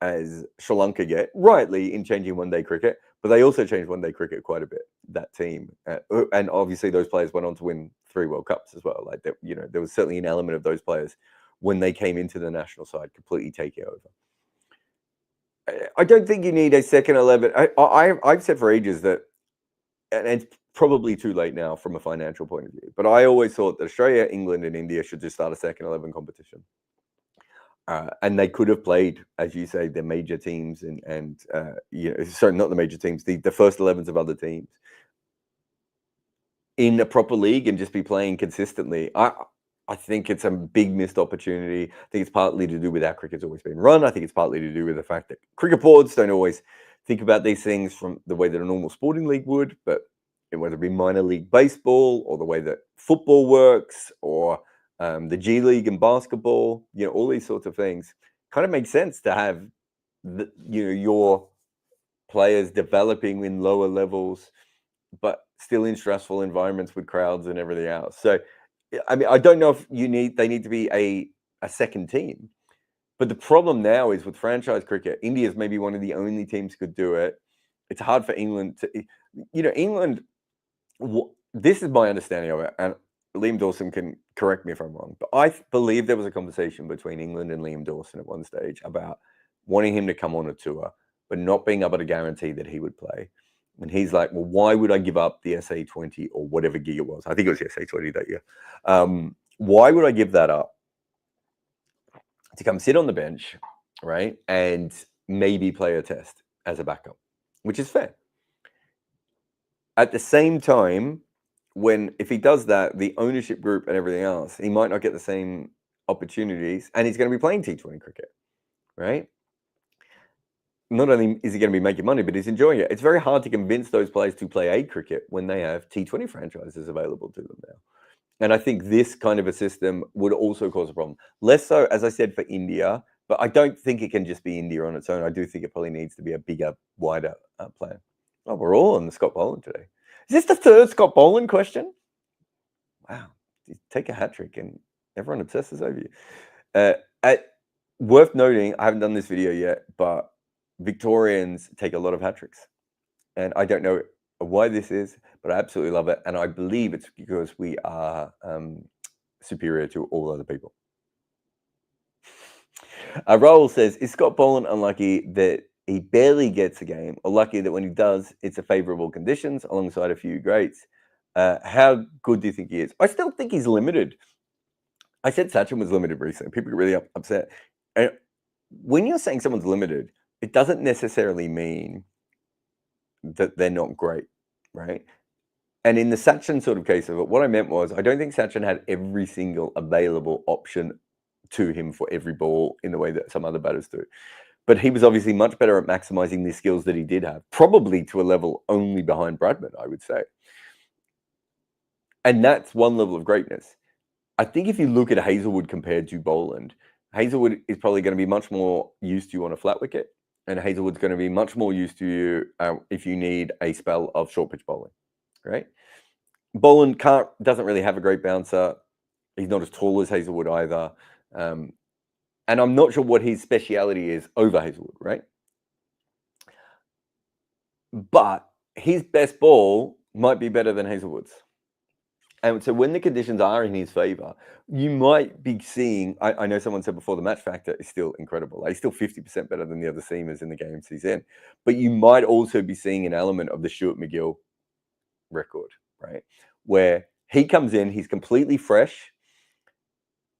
as Sri Lanka get, rightly, in changing one-day cricket, but they also changed one-day cricket quite a bit, that team. And obviously those players went on to win 3 World Cups as well. Like, there was certainly an element of those players when they came into the national side completely taking over. I don't think you need a second 11. I've said for ages that, and it's probably too late now from a financial point of view, but I always thought that Australia, England, and India should just start a second 11 competition. And they could have played, as you say, the major teams sorry, not the major teams, the first 11s of other teams in a proper league and just be playing consistently. I think it's a big missed opportunity. I think it's partly to do with how cricket's always been run. I think it's partly to do with the fact that cricket boards don't always think about these things from the way that a normal sporting league would, but whether it be minor league baseball or the way that football works or the G League and basketball, all these sorts of things, kind of makes sense to have your players developing in lower levels, but still in stressful environments with crowds and everything else. So, I mean, I don't know if they need to be a second team, but the problem now is with franchise cricket, India is maybe one of the only teams who could do it. It's hard for England to, England. This is my understanding of it, and Liam Dawson can correct me if I'm wrong, but I believe there was a conversation between England and Liam Dawson at one stage about wanting him to come on a tour, but not being able to guarantee that he would play. And he's like, well, why would I give up the SA20 or whatever gig it was? I think it was the SA20 that year. Why would I give that up to come sit on the bench, right, and maybe play a test as a backup, which is fair. At the same time, if he does that, the ownership group and everything else, he might not get the same opportunities, and he's going to be playing T20 cricket, right? not only is he going to be making money, but he's enjoying it. It's very hard to convince those players to play A cricket when they have T20 franchises available to them now. And I think this kind of a system would also cause a problem. Less so, as I said, for India, but I don't think it can just be India on its own. I do think it probably needs to be a bigger, wider plan. Oh, we're all on the Scott Boland today. Is this the third Scott Boland question? Wow. You take a hat trick and everyone obsesses over you. Worth noting, I haven't done this video yet, but Victorians take a lot of hat tricks. And I don't know why this is, but I absolutely love it. And I believe it's because we are superior to all other people. Raoul says, is Scott Boland unlucky that he barely gets a game, or lucky that when he does, it's a favorable conditions alongside a few greats? How good do you think he is? I still think he's limited. I said Sachin was limited recently. People get really upset. And when you're saying someone's limited, it doesn't necessarily mean that they're not great, right? And in the Sachin sort of case of it, what I meant was I don't think Sachin had every single available option to him for every ball in the way that some other batters do. But he was obviously much better at maximizing the skills that he did have, probably to a level only behind Bradman, I would say. And that's one level of greatness. I think if you look at Hazelwood compared to Boland, Hazelwood is probably going to be much more used to you on a flat wicket, and Hazelwood's going to be much more used to you if you need a spell of short pitch bowling, right? Boland doesn't really have a great bouncer. He's not as tall as Hazelwood either. And I'm not sure what his speciality is over Hazelwood, right? But his best ball might be better than Hazelwood's. And so when the conditions are in his favor, you might be seeing, I know someone said before, the match factor is still incredible. He's still 50% better than the other seamers in the games he's in. But you might also be seeing an element of the Stuart McGill record, right? Where he comes in, he's completely fresh.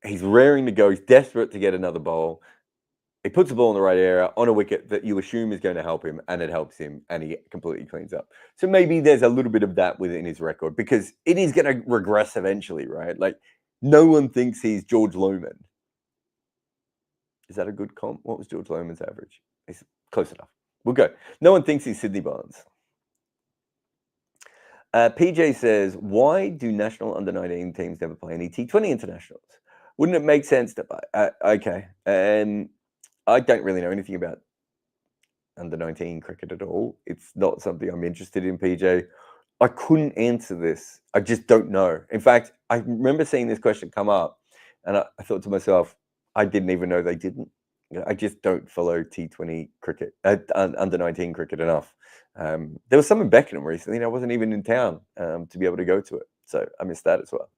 He's raring to go. He's desperate to get another bowl. He puts the ball in the right area on a wicket that you assume is going to help him, and it helps him, and he completely cleans up. So maybe there's a little bit of that within his record, because it is going to regress eventually, right? Like, no one thinks he's George Lohman. Is that a good comp? What was George Lohman's average? He's close enough. We'll go. No one thinks he's Sydney Barnes. PJ says, why do national under-19 teams never play any T20 internationals? Wouldn't it make sense to buy? Okay. I don't really know anything about under-19 cricket at all. It's not something I'm interested in, PJ. I couldn't answer this. I just don't know. In fact, I remember seeing this question come up, and I thought to myself, I didn't even know they didn't. I just don't follow T20 cricket, under-19 cricket enough. There was some in Beckenham recently, and I wasn't even in town to be able to go to it. So I missed that as well.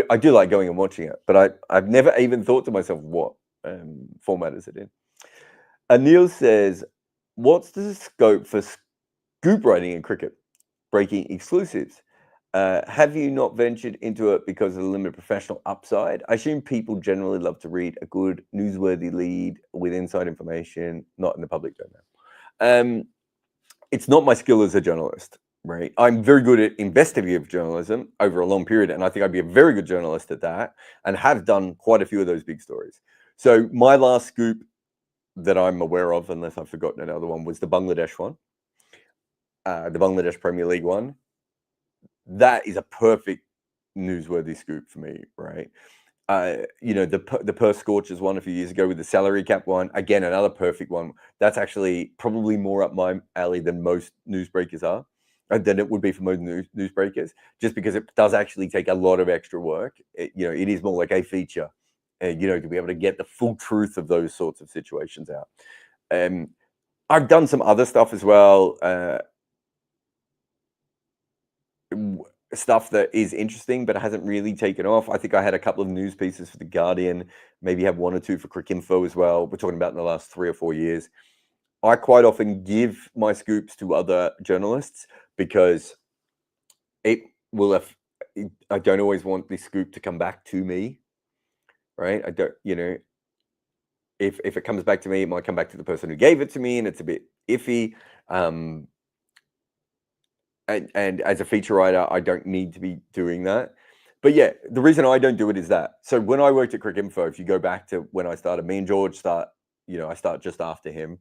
I do like going and watching it, but I've never even thought to myself, what format is it in? Anil says, what's the scope for scoop writing in cricket? Breaking exclusives. Have you not ventured into it because of the limited professional upside? I assume people generally love to read a good newsworthy lead with inside information, not in the public domain. It's not my skill as a journalist, right? I'm very good at investigative journalism over a long period, and I think I'd be a very good journalist at that, and have done quite a few of those big stories. So my last scoop that I'm aware of, unless I've forgotten another one, was the Bangladesh one, the Bangladesh Premier League one. That is a perfect newsworthy scoop for me, right? The Perth Scorchers one a few years ago with the salary cap one, again, another perfect one. That's actually probably more up my alley than most newsbreakers are, than it would be for most newsbreakers, just because it does actually take a lot of extra work. It is more like a feature, to be able to get the full truth of those sorts of situations out. I've done some other stuff as well. Stuff that is interesting but hasn't really taken off. I think I had a couple of news pieces for The Guardian, maybe have one or two for Cricinfo as well. We're talking about in the last 3 or 4 years. I quite often give my scoops to other journalists because it will I don't always want the scoop to come back to me, right? I don't, if it comes back to me, it might come back to the person who gave it to me, and it's a bit iffy. And as a feature writer, I don't need to be doing that. But yeah, the reason I don't do it is that. So when I worked at Cricinfo, if you go back to when I started, me and George I start just after him.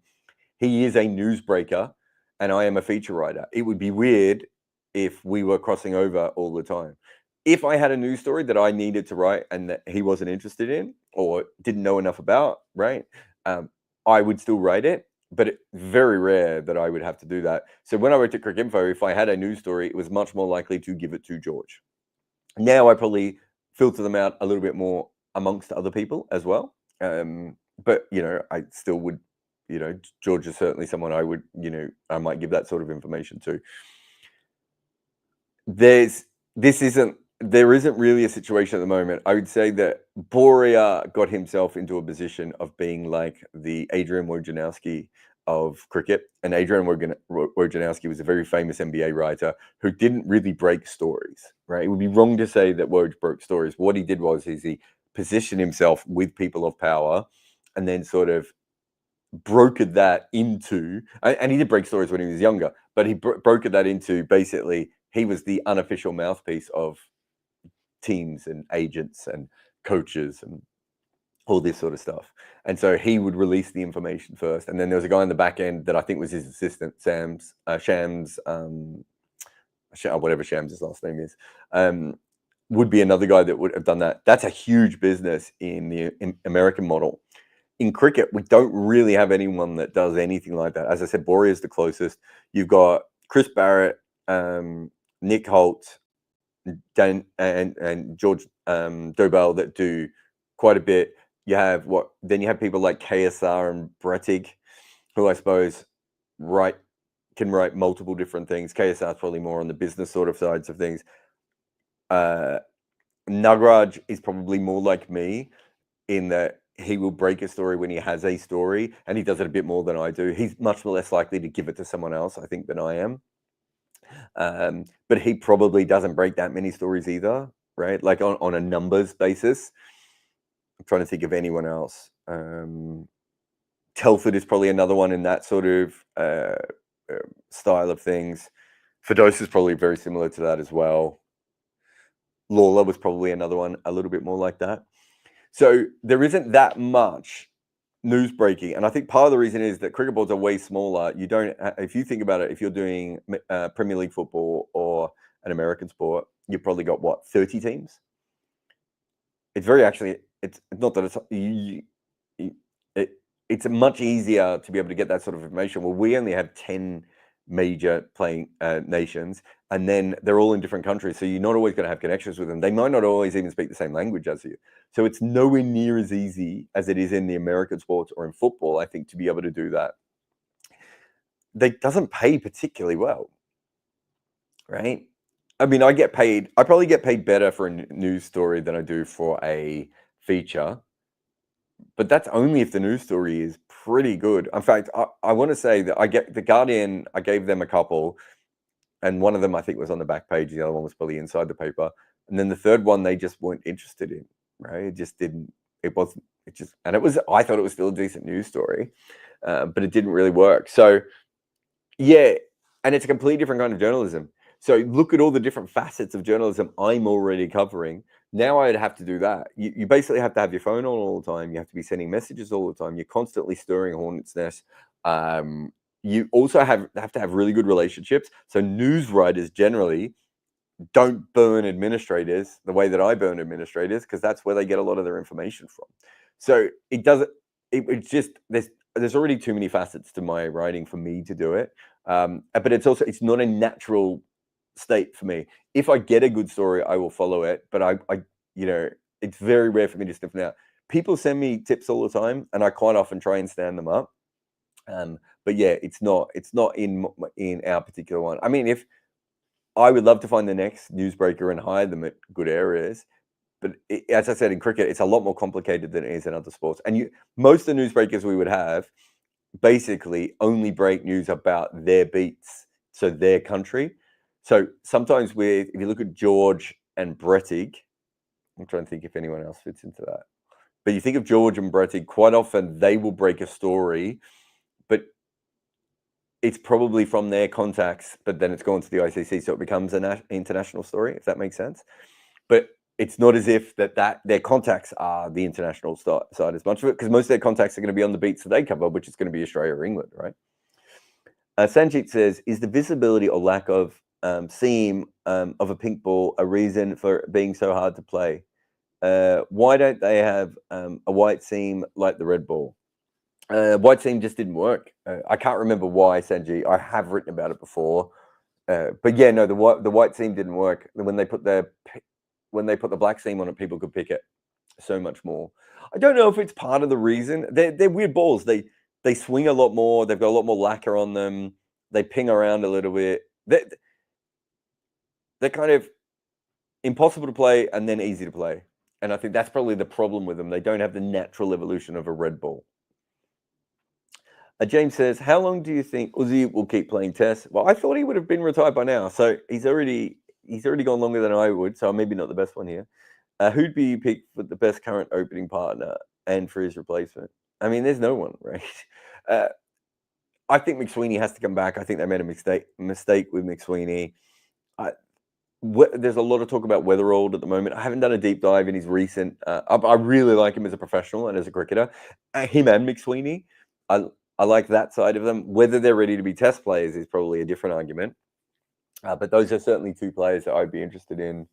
He is a newsbreaker, and I am a feature writer. It would be weird if we were crossing over all the time. If I had a news story that I needed to write and that he wasn't interested in or didn't know enough about, right, I would still write it, but it's very rare that I would have to do that. So when I worked at Cricinfo, if I had a news story, it was much more likely to give it to George. Now I probably filter them out a little bit more amongst other people as well. But, I still would, George is certainly someone I would, I might give that sort of information to. There isn't really a situation at the moment. I would say that Boria got himself into a position of being like the Adrian Wojnarowski of cricket. And Adrian Wojnarowski was a very famous NBA writer who didn't really break stories, right? It would be wrong to say that Woj broke stories. What he did is he positioned himself with people of power and then sort of brokered that into, and he did break stories when he was younger, but he brokered that into basically he was the unofficial mouthpiece of teams and agents and coaches and all this sort of stuff. And so he would release the information first. And then there was a guy in the back end that I think was his assistant, Shams, whatever Shams' last name is, would be another guy that would have done that. That's a huge business in the American model. In cricket, we don't really have anyone that does anything like that. As I said, Boria is the closest. You've got Chris Barrett, Nick Holt, Dan, and George Dobell that do quite a bit. Then you have people like KSR and Brettig, who I suppose can write multiple different things. KSR is probably more on the business sort of sides of things. Nagraj is probably more like me in that he will break a story when he has a story, and he does it a bit more than I do. He's much less likely to give it to someone else, I think, than I am. But he probably doesn't break that many stories either, right? Like on a numbers basis. I'm trying to think of anyone else. Telford is probably another one in that sort of style of things. Ferdowsi is probably very similar to that as well. Lawler was probably another one a little bit more like that. So there isn't that much news breaking, and I think part of the reason is that cricket boards are way smaller. You don't, if you think about it, if you're doing Premier League football or an American sport, you've probably got 30 teams. It's not that it's much easier to be able to get that sort of information. Well, we only have 10 major playing nations, and then they're all in different countries, so you're not always going to have connections with them. They might not always even speak the same language as you, so it's nowhere near as easy as it is in the American sports or in football, I think, to be able to do that. That doesn't pay particularly well, right? I mean, I probably get paid better for a news story than I do for a feature, but that's only if the news story is pretty good. In fact, I want to say that I get The Guardian, I gave them a couple, and one of them I think was on the back page. The other one was probably inside the paper. And then the third one, they just weren't interested in, right? It just didn't, I thought it was still a decent news story, but it didn't really work. So yeah, and it's a completely different kind of journalism. So look at all the different facets of journalism I'm already covering. Now I'd have to do that. You basically have to have your phone on all the time. You have to be sending messages all the time. You're constantly stirring a hornet's nest. You also have to have really good relationships. So news writers generally don't burn administrators the way that I burn administrators, because that's where they get a lot of their information from. So it's just, there's already too many facets to my writing for me to do it. But it's not a natural state for me. If I get a good story, I will follow it, but it's very rare for me to sniff it out. People send me tips all the time, and I quite often try and stand them up. But yeah, it's not in our particular one. I mean, if I would love to find the next newsbreaker and hire them at good areas, but as I said, in cricket, it's a lot more complicated than it is in other sports. And most of the newsbreakers we would have basically only break news about their beats, so their country. So sometimes if you look at George and Brettig, I'm trying to think if anyone else fits into that. But you think of George and Brettig, quite often they will break a story, but it's probably from their contacts, but then it's gone to the ICC, so it becomes an international story, if that makes sense. But it's not as if that their contacts are the international side as much of it, because most of their contacts are going to be on the beats that they cover, which is going to be Australia or England, right? Sanjit says, is the visibility or lack of seam of a pink ball a reason for being so hard to play? Why don't they have a white seam like the red ball? White seam just didn't work. I can't remember why, Sanjit. I have written about it before. But yeah, no, the white seam didn't work. When they put the black seam on it, people could pick it so much more. I don't know if it's part of the reason. They're weird balls. They swing a lot more. They've got a lot more lacquer on them. They ping around a little bit. They're kind of impossible to play and then easy to play. And I think that's probably the problem with them. They don't have the natural evolution of a red ball. James says, how long do you think Uzi will keep playing Test? Well, I thought he would have been retired by now. So he's already gone longer than I would. So I'm maybe not the best one here. Who'd be picked for the best current opening partner and for his replacement? I mean, there's no one, right? I think McSweeney has to come back. I think they made a mistake with McSweeney. There's a lot of talk about Weatherald at the moment. I haven't done a deep dive in his recent. I really like him as a professional and as a cricketer. Him and McSweeney. I like that side of them. Whether they're ready to be Test players is probably a different argument. But those are certainly two players that I'd be interested in.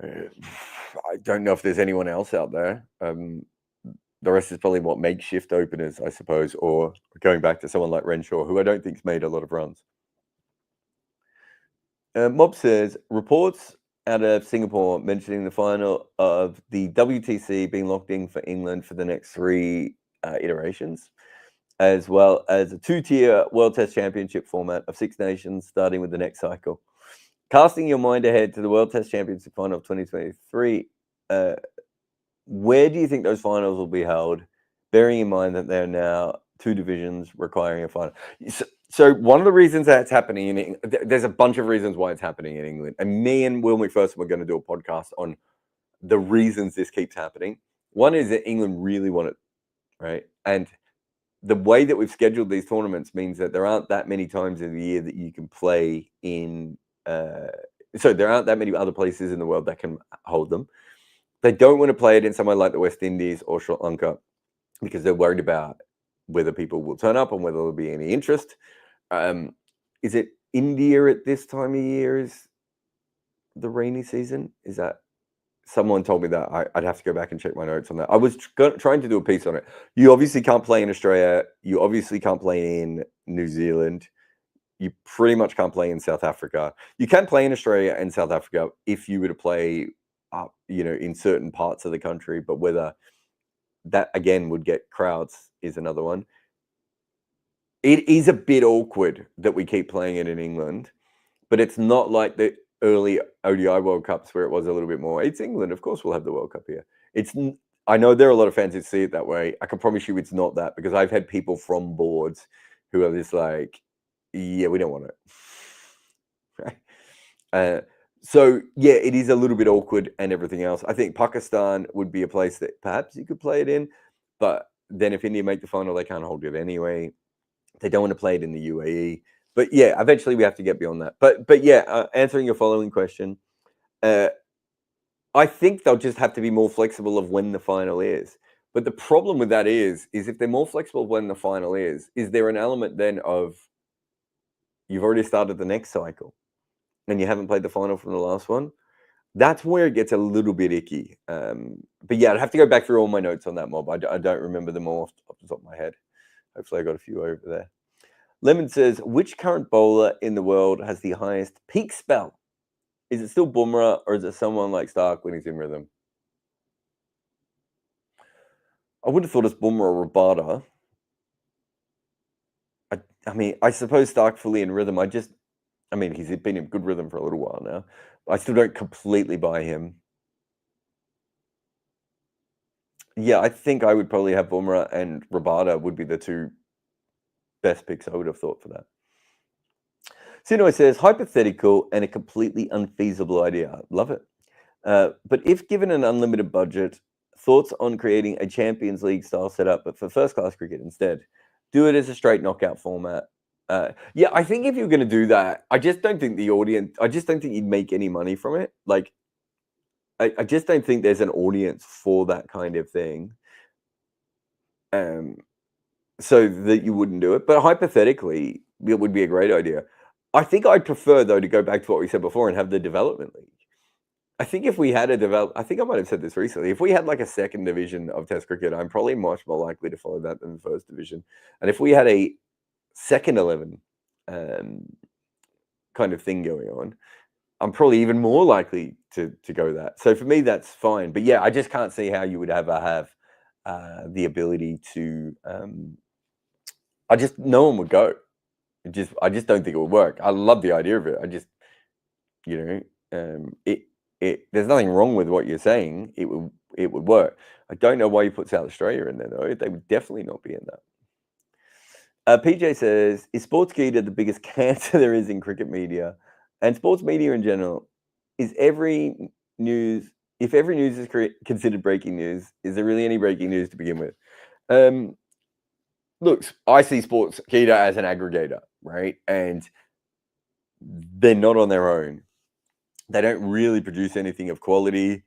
I don't know if there's anyone else out there. The rest is probably makeshift openers, I suppose, or going back to someone like Renshaw, who I don't think's made a lot of runs. Mob says, reports out of Singapore mentioning the final of the WTC being locked in for England for the next 3 iterations, as well as a 2-tier World Test Championship format of 6 nations starting with the next cycle. Casting your mind ahead to the World Test Championship final of 2023, where do you think those finals will be held, bearing in mind that there are now 2 divisions requiring a final? So one of the reasons that's happening there's a bunch of reasons why it's happening in England. And me and Will McPherson were going to do a podcast on the reasons this keeps happening. One is that England really want it, right? And the way that we've scheduled these tournaments means that there aren't that many times in the year that you can play in. So there aren't that many other places in the world that can hold them. They don't want to play it in somewhere like the West Indies or Sri Lanka because they're worried about whether people will turn up and whether there'll be any interest. Is it India at this time of year is the rainy season? Is that someone told me that? I'd have to go back and check my notes on that. I was trying to do a piece on it. You obviously can't play in Australia. You obviously can't play in New Zealand. You pretty much can't play in South Africa. You can play in Australia and South Africa if you were to play up, in certain parts of the country, but whether that again would get crowds is another one. It is a bit awkward that we keep playing it in England, but it's not like the early ODI World Cups where it was a little bit more. It's England, of course, we'll have the World Cup here. I know there are a lot of fans who see it that way. I can promise you it's not that, because I've had people from boards who are just like, yeah, we don't want it. Right? So yeah, it is a little bit awkward and everything else. I think Pakistan would be a place that perhaps you could play it in, but then if India make the final, they can't hold it anyway. They don't want to play it in the UAE. But yeah, eventually we have to get beyond that. But yeah, answering your following question, I think they'll just have to be more flexible of when the final is. But the problem with that is if they're more flexible when the final is there an element then of you've already started the next cycle and you haven't played the final from the last one? That's where it gets a little bit icky. But yeah, I'd have to go back through all my notes on that, Mob. I don't remember them all off the top of my head. Hopefully I got a few over there. Lemon says, which current bowler in the world has the highest peak spell? Is it still Bumrah or is it someone like Stark when he's in rhythm? I would have thought it's Bumrah or Rabada. I mean, I suppose Stark fully in rhythm. He's been in good rhythm for a little while now. I still don't completely buy him. Yeah, I think I would probably have Bumrah and Rabada would be the 2 best picks I would have thought for that. Sinoi says, hypothetical and a completely unfeasible idea. Love it. But if given an unlimited budget, thoughts on creating a Champions League style setup, but for first-class cricket instead? Do it as a straight knockout format. Yeah, I think if you're going to do that, I just don't think you'd make any money from it. Like, I just don't think there's an audience for that kind of thing. So that you wouldn't do it. But hypothetically, it would be a great idea. I think I'd prefer, though, to go back to what we said before and have the development league. I think if we had I think I might have said this recently. If we had like a second division of Test cricket, I'm probably much more likely to follow that than the first division. And if we had a second 11 kind of thing going on, I'm probably even more likely to go that. So for me, that's fine. But yeah, I just can't see how you would ever have the ability to. No one would go. I just don't think it would work. I love the idea of it. I just, there's nothing wrong with what you're saying. It would work. I don't know why you put South Australia in there though. They would definitely not be in that. PJ says, is Sportskeeda the biggest cancer there is in cricket media and sports media in general? If every news is considered breaking news, is there really any breaking news to begin with? Look, I see Sportskeeda as an aggregator, right? And they're not on their own. They don't really produce anything of quality.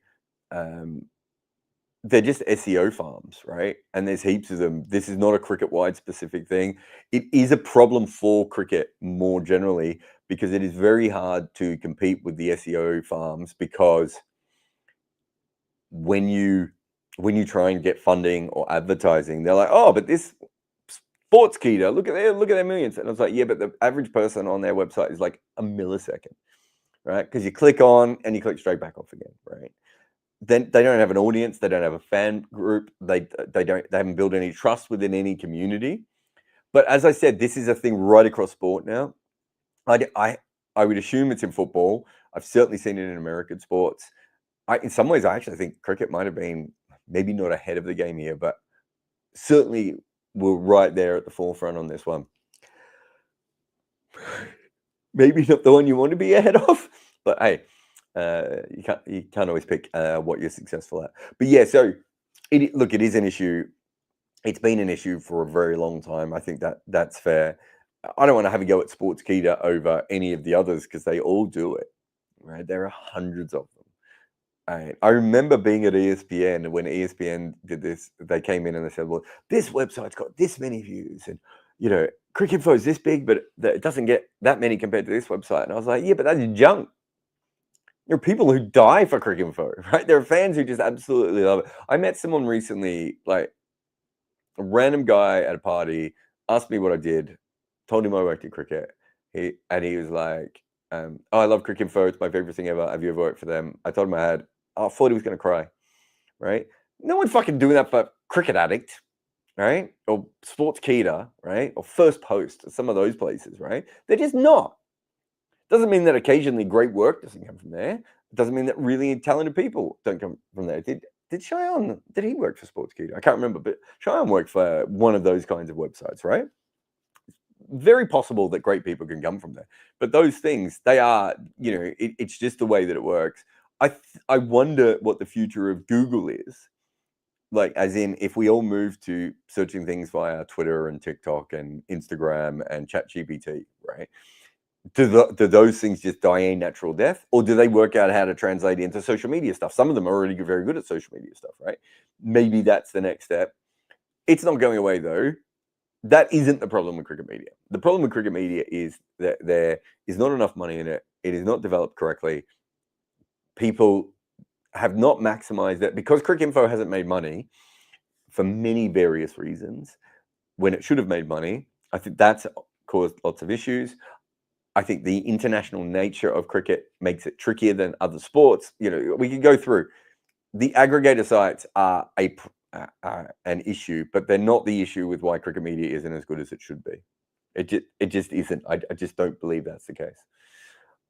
They're just SEO farms, right? And there's heaps of them. This is not a cricket-wide specific thing. It is a problem for cricket more generally because it is very hard to compete with the SEO farms because when you try and get funding or advertising, they're like, oh, but this Sportskeeda, look at their millions. And I was like, yeah, but the average person on their website is like a millisecond, right? Because you click on and you click straight back off again, right? Then they don't have an audience, they don't have a fan group, they haven't built any trust within any community. But as I said, this is a thing right across sport now. I would assume it's in football. I've certainly seen it in American sports. In some ways, I actually think cricket might have been maybe not ahead of the game here, but certainly we're right there at the forefront on this one. Maybe not the one you want to be ahead of, but hey, you can't always pick what you're successful at. But yeah, so it is an issue. It's been an issue for a very long time. I think that's fair. I don't want to have a go at Sportskeeda over any of the others because they all do it, right? There are hundreds of them. I remember being at ESPN when ESPN did this. They came in and they said, well, this website's got this many views and, Cricinfo is this big, but it doesn't get that many compared to this website. And I was like, yeah, but that's junk. There are people who die for Cricinfo, right? There are fans who just absolutely love it. I met someone recently, like a random guy at a party, asked me what I did, told him I worked in cricket. He was like, oh, I love Cricinfo. It's my favorite thing ever. Have you ever worked for them? I told him I had. I thought he was going to cry, right? No one fucking doing that for Cricket Addict, right? Or Sportskeeda, right? Or First Post, some of those places, right? They're just not. Doesn't mean that occasionally great work doesn't come from there. It doesn't mean that really talented people don't come from there. Did Cheyenne, did he work for Sportskeeda? I can't remember, but Cheyenne worked for one of those kinds of websites, right? Very possible that great people can come from there. But those things, they are, it's just the way that it works. I wonder what the future of Google is. Like, as in, if we all move to searching things via Twitter and TikTok and Instagram and ChatGPT, right? Do those things just die a natural death? Or do they work out how to translate into social media stuff? Some of them are already very good at social media stuff, right? Maybe that's the next step. It's not going away, though. That isn't the problem with cricket media. The problem with cricket media is that there is not enough money in it. It is not developed correctly. People have not maximized it because Cricinfo hasn't made money for many various reasons when it should have made money. I think that's caused lots of issues. I think the international nature of cricket makes it trickier than other sports. We could go through. The aggregator sites are an issue, but they're not the issue with why cricket media isn't as good as it should be. It just isn't. I just don't believe that's the case.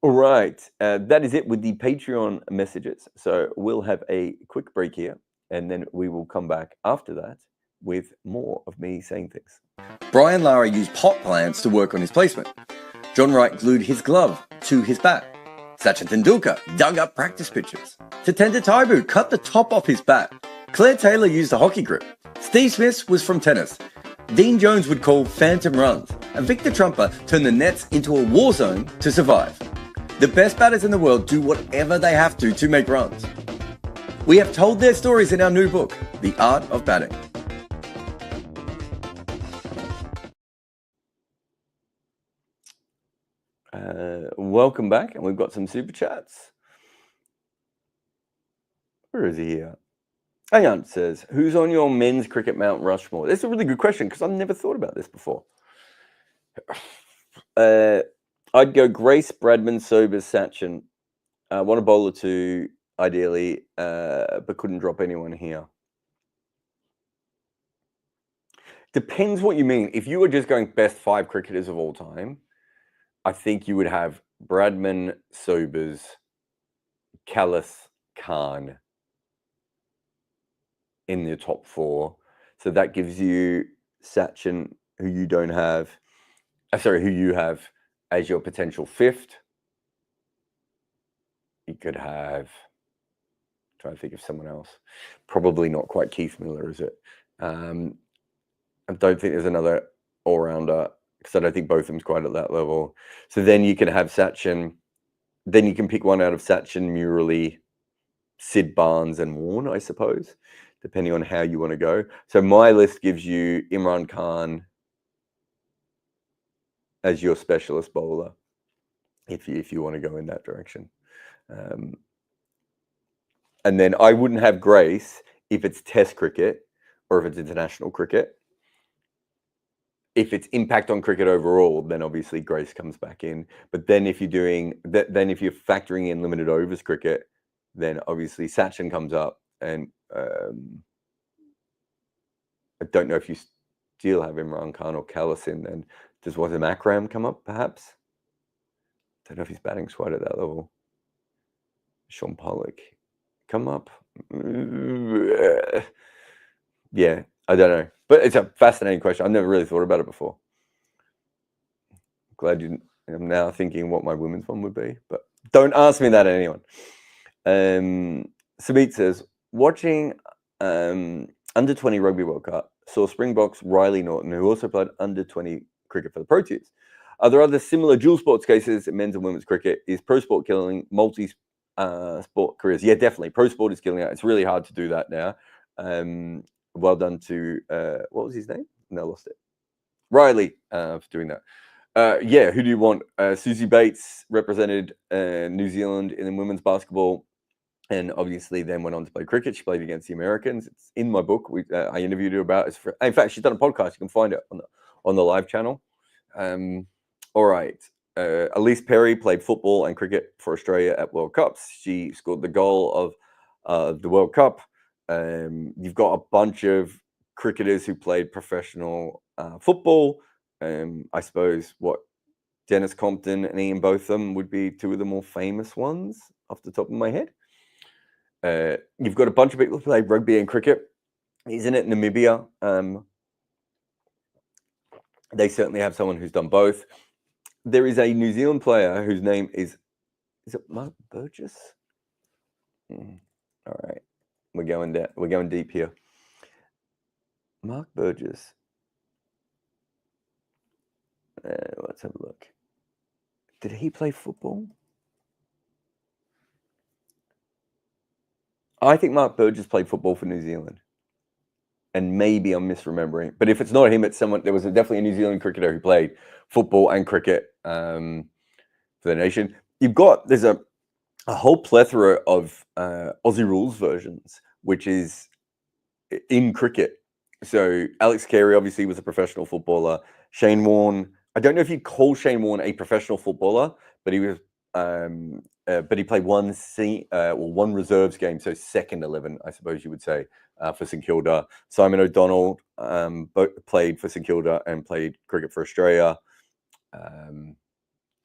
All right, that is it with the Patreon messages. So we'll have a quick break here, and then we will come back after that with more of me saying things. Brian Lara used pot plants to work on his placement. John Wright glued his glove to his bat. Sachin Tendulkar dug up practice pitches. Tatenda Taibu cut the top off his bat. Claire Taylor used a hockey grip. Steve Smith was from tennis. Dean Jones would call phantom runs. And Victor Trumper turned the nets into a war zone to survive. The best batters in the world do whatever they have to make runs. We have told their stories in our new book, The Art of Batting. Welcome back, and we've got some super chats. Where is he here? Hang on, says, who's on your men's cricket Mount Rushmore? That's a really good question because I've never thought about this before. I'd go Grace, Bradman, Sobers, Sachin. Want a bowler too, ideally, but couldn't drop anyone here. Depends what you mean. If you were just going best 5 cricketers of all time, I think you would have Bradman, Sobers, Callis, Khan in the top 4. So that gives you Sachin, who you don't have. Who you have as your potential 5th. You could have, trying to think of someone else. Probably not quite Keith Miller, is it? I don't think there's another all-rounder because I don't think both of them's quite at that level. So then you can have Sachin. Then you can pick one out of Sachin, Murali, Sid Barnes, and Warne, I suppose, depending on how you want to go. So my list gives you Imran Khan as your specialist bowler, if you want to go in that direction. And then I wouldn't have Grace if it's Test cricket or if it's international cricket. If it's impact on cricket overall, then obviously Grace comes back in. But then if you're doing that, then if you're factoring in limited overs cricket, then obviously Sachin comes up. And I don't know if you still have Imran Khan or Callis in. Then does Wasim Akram come up? Perhaps. Don't know if his batting's quite at that level. Sean Pollock come up. Yeah, I don't know. But it's a fascinating question. I've never really thought about it before. Glad you. I'm now thinking what my women's one would be, but don't ask me that, anyone. Sabit says, watching under 20 Rugby World Cup, saw Springboks Riley Norton, who also played under 20 cricket for the Proteas. Are there other similar dual sports cases in men's and women's cricket? Is pro sport killing multi-sport careers? Yeah, definitely. Pro sport is killing it. It's really hard to do that now. Well done to, what was his name? No, I lost it. Riley for doing that. Yeah, who do you want? Susie Bates represented New Zealand in women's basketball and obviously then went on to play cricket. She played against the Americans. It's in my book. I interviewed her about it. In fact, she's done a podcast. You can find it on the live channel. All right. Elise Perry played football and cricket for Australia at World Cups. She scored the goal of the World Cup. You've got a bunch of cricketers who played professional football. I suppose Dennis Compton and Ian Botham would be 2 of the more famous ones off the top of my head. You've got a bunch of people who play rugby and cricket. Isn't it Namibia? They certainly have someone who's done both. There is a New Zealand player whose name is it Mark Burgess? All right. We're going deep here. Mark Burgess. Let's have a look. Did he play football? I think Mark Burgess played football for New Zealand. And maybe I'm misremembering. But if it's not him, it's someone. There was definitely a New Zealand cricketer who played football and cricket for the nation. There's a whole plethora of Aussie rules versions, which is in cricket. So Alex Carey obviously was a professional footballer. Shane Warne, I don't know if you'd call Shane Warne a professional footballer, but he was, but he played one reserves game, so second 11, I suppose you would say, for St Kilda. Simon O'Donnell played for St Kilda and played cricket for Australia.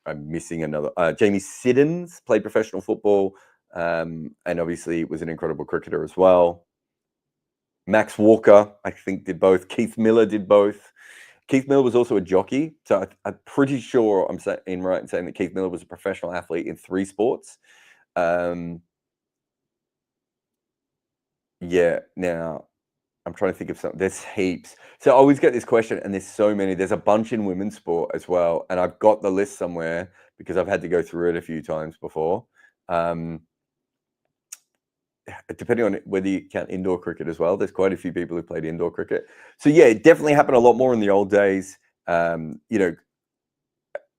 I'm missing another. Jamie Siddons played professional football, and obviously was an incredible cricketer as well. Max Walker, I think, did both. Keith Miller did both. Keith Miller was also a jockey. So I'm pretty sure I'm right in saying that Keith Miller was a professional athlete in 3 sports. Yeah, now I'm trying to think of something. There's heaps. So I always get this question, and there's so many. There's a bunch in women's sport as well. And I've got the list somewhere because I've had to go through it a few times before. depending on whether you count indoor cricket as well. There's quite a few people who played indoor cricket. So yeah, it definitely happened a lot more in the old days. You know,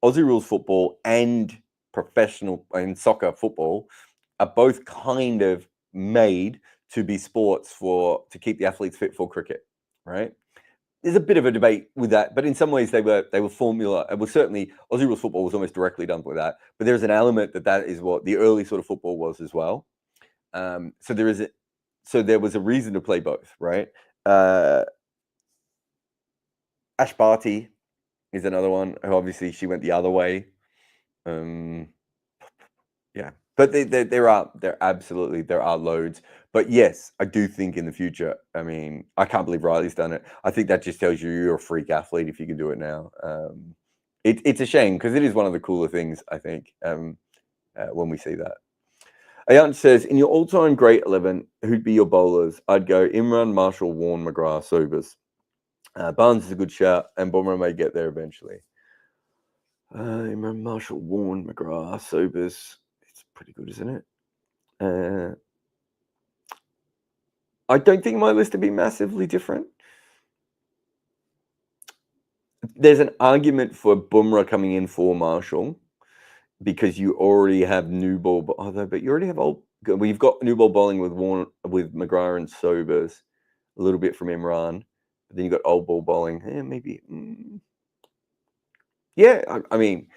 Aussie rules football and professional and soccer football are both kind of made to be sports to keep the athletes fit for cricket, right? There's a bit of a debate with that, but in some ways they were formula. Well, certainly Aussie rules football was almost directly done with that, but there's an element that is what the early sort of football was as well. So there was a reason to play both, right? Ash Barty is another one who obviously she went the other way. Yeah, but there are loads. But yes, I do think in the future, I mean, I can't believe Riley's done it. I think that just tells you you're a freak athlete if you can do it now. It's a shame because it is one of the cooler things, I think, when we see that. Ayant says, in your all-time great 11, who'd be your bowlers? I'd go Imran, Marshall, Warne, McGrath, Sobers. Barnes is a good shout, and Bumrah may get there eventually. Imran, Marshall, Warne, McGrath, Sobers. It's pretty good, isn't it? I don't think my list would be massively different. There's an argument for Bumrah coming in for Marshall because you already have new ball, but you already have old. We've got new ball bowling with Warne, with McGrath and Sobers, a little bit from Imran. But then you got old ball bowling. Maybe. Yeah, I mean,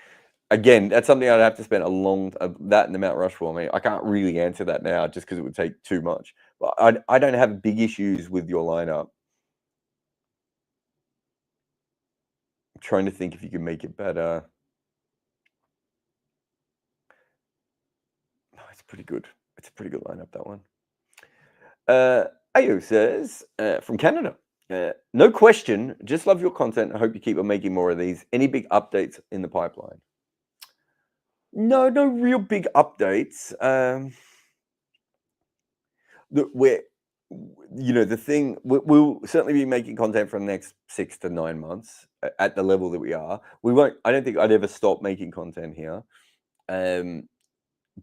again, that's something I'd have to spend that in the Mount Rushmore. I mean, I can't really answer that now just because it would take too much. But I don't have big issues with your lineup. I'm trying to think if you can make it better. Oh, it's pretty good. It's a pretty good lineup, that one. Ayo says, from Canada, no question, just love your content. I hope you keep on making more of these. Any big updates in the pipeline? No real big updates. We'll certainly be making content for the next 6 to 9 months at the level that we are. I don't think I'd ever stop making content here.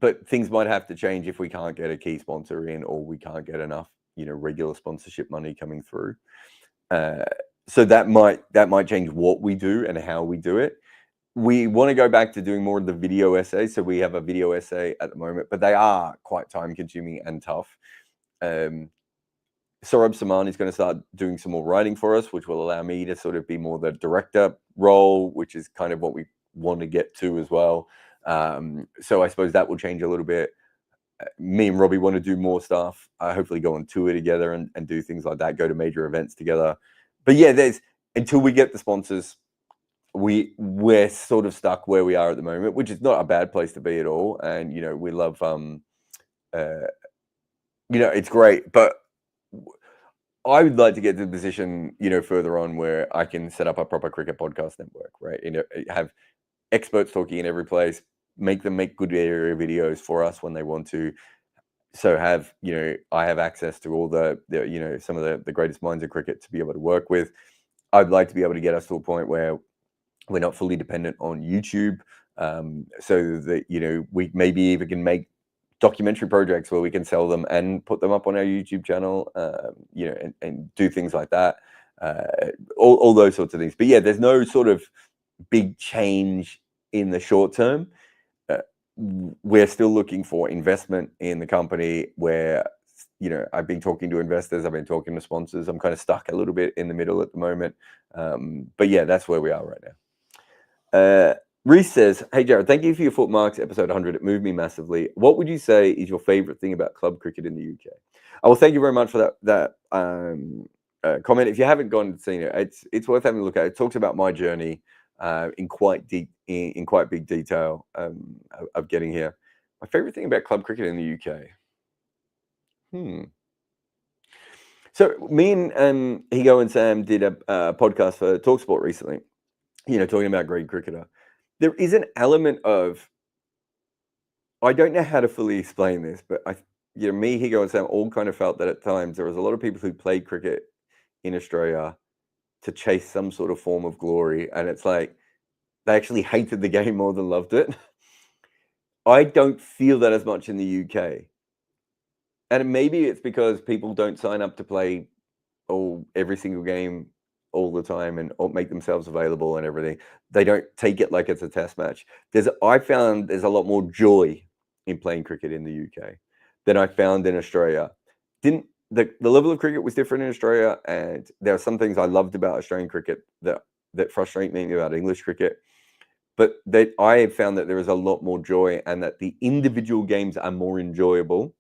But things might have to change if we can't get a key sponsor in or we can't get enough, regular sponsorship money coming through. So that might change what we do and how we do it. We want to go back to doing more of the video essays. So we have a video essay at the moment, but they are quite time consuming and tough. Saurabh Saman is going to start doing some more writing for us, which will allow me to sort of be more the director role, which is kind of what we want to get to as well. So I suppose that will change a little bit. Me and Robbie want to do more stuff. Hopefully go on tour together and do things like that, go to major events together. But yeah, until we get the sponsors, we're sort of stuck where we are at the moment, which is not a bad place to be at all. And, we love, it's great, but I would like to get to the position, further on where I can set up a proper cricket podcast network, right? Have experts talking in every place, make them make good area videos for us when they want to. So I have access to all the some of the greatest minds of cricket to be able to work with. I'd like to be able to get us to a point where we're not fully dependent on YouTube, so that we maybe even can make documentary projects where we can sell them and put them up on our YouTube channel, and do things like that, all those sorts of things. But yeah, there's no sort of big change in the short term. We're still looking for investment in the company where, I've been talking to investors, I've been talking to sponsors. I'm kind of stuck a little bit in the middle at the moment. But yeah, that's where we are right now. Reese says, hey, Jarrod, thank you for your footmarks episode 100. It moved me massively. What would you say is your favorite thing about club cricket in the UK? Well, thank you very much for that comment. If you haven't gone and seen it, it's worth having a look at. It talks about my journey in quite big detail of getting here. My favorite thing about club cricket in the UK. So me and Higo and Sam did a podcast for TalkSport recently, talking about great cricketer. There is an element of, I don't know how to fully explain this, but me, Higo and Sam all kind of felt that at times there was a lot of people who played cricket in Australia to chase some sort of form of glory. And it's like, they actually hated the game more than loved it. I don't feel that as much in the UK. And maybe it's because people don't sign up to play every single game all the time and or make themselves available and everything. They don't take it like it's a test match. I found there's a lot more joy in playing cricket in the UK than I found in Australia. The level of cricket was different in Australia, and there are some things I loved about Australian cricket that frustrate me about English cricket. But I have found that there is a lot more joy, and that the individual games are more enjoyable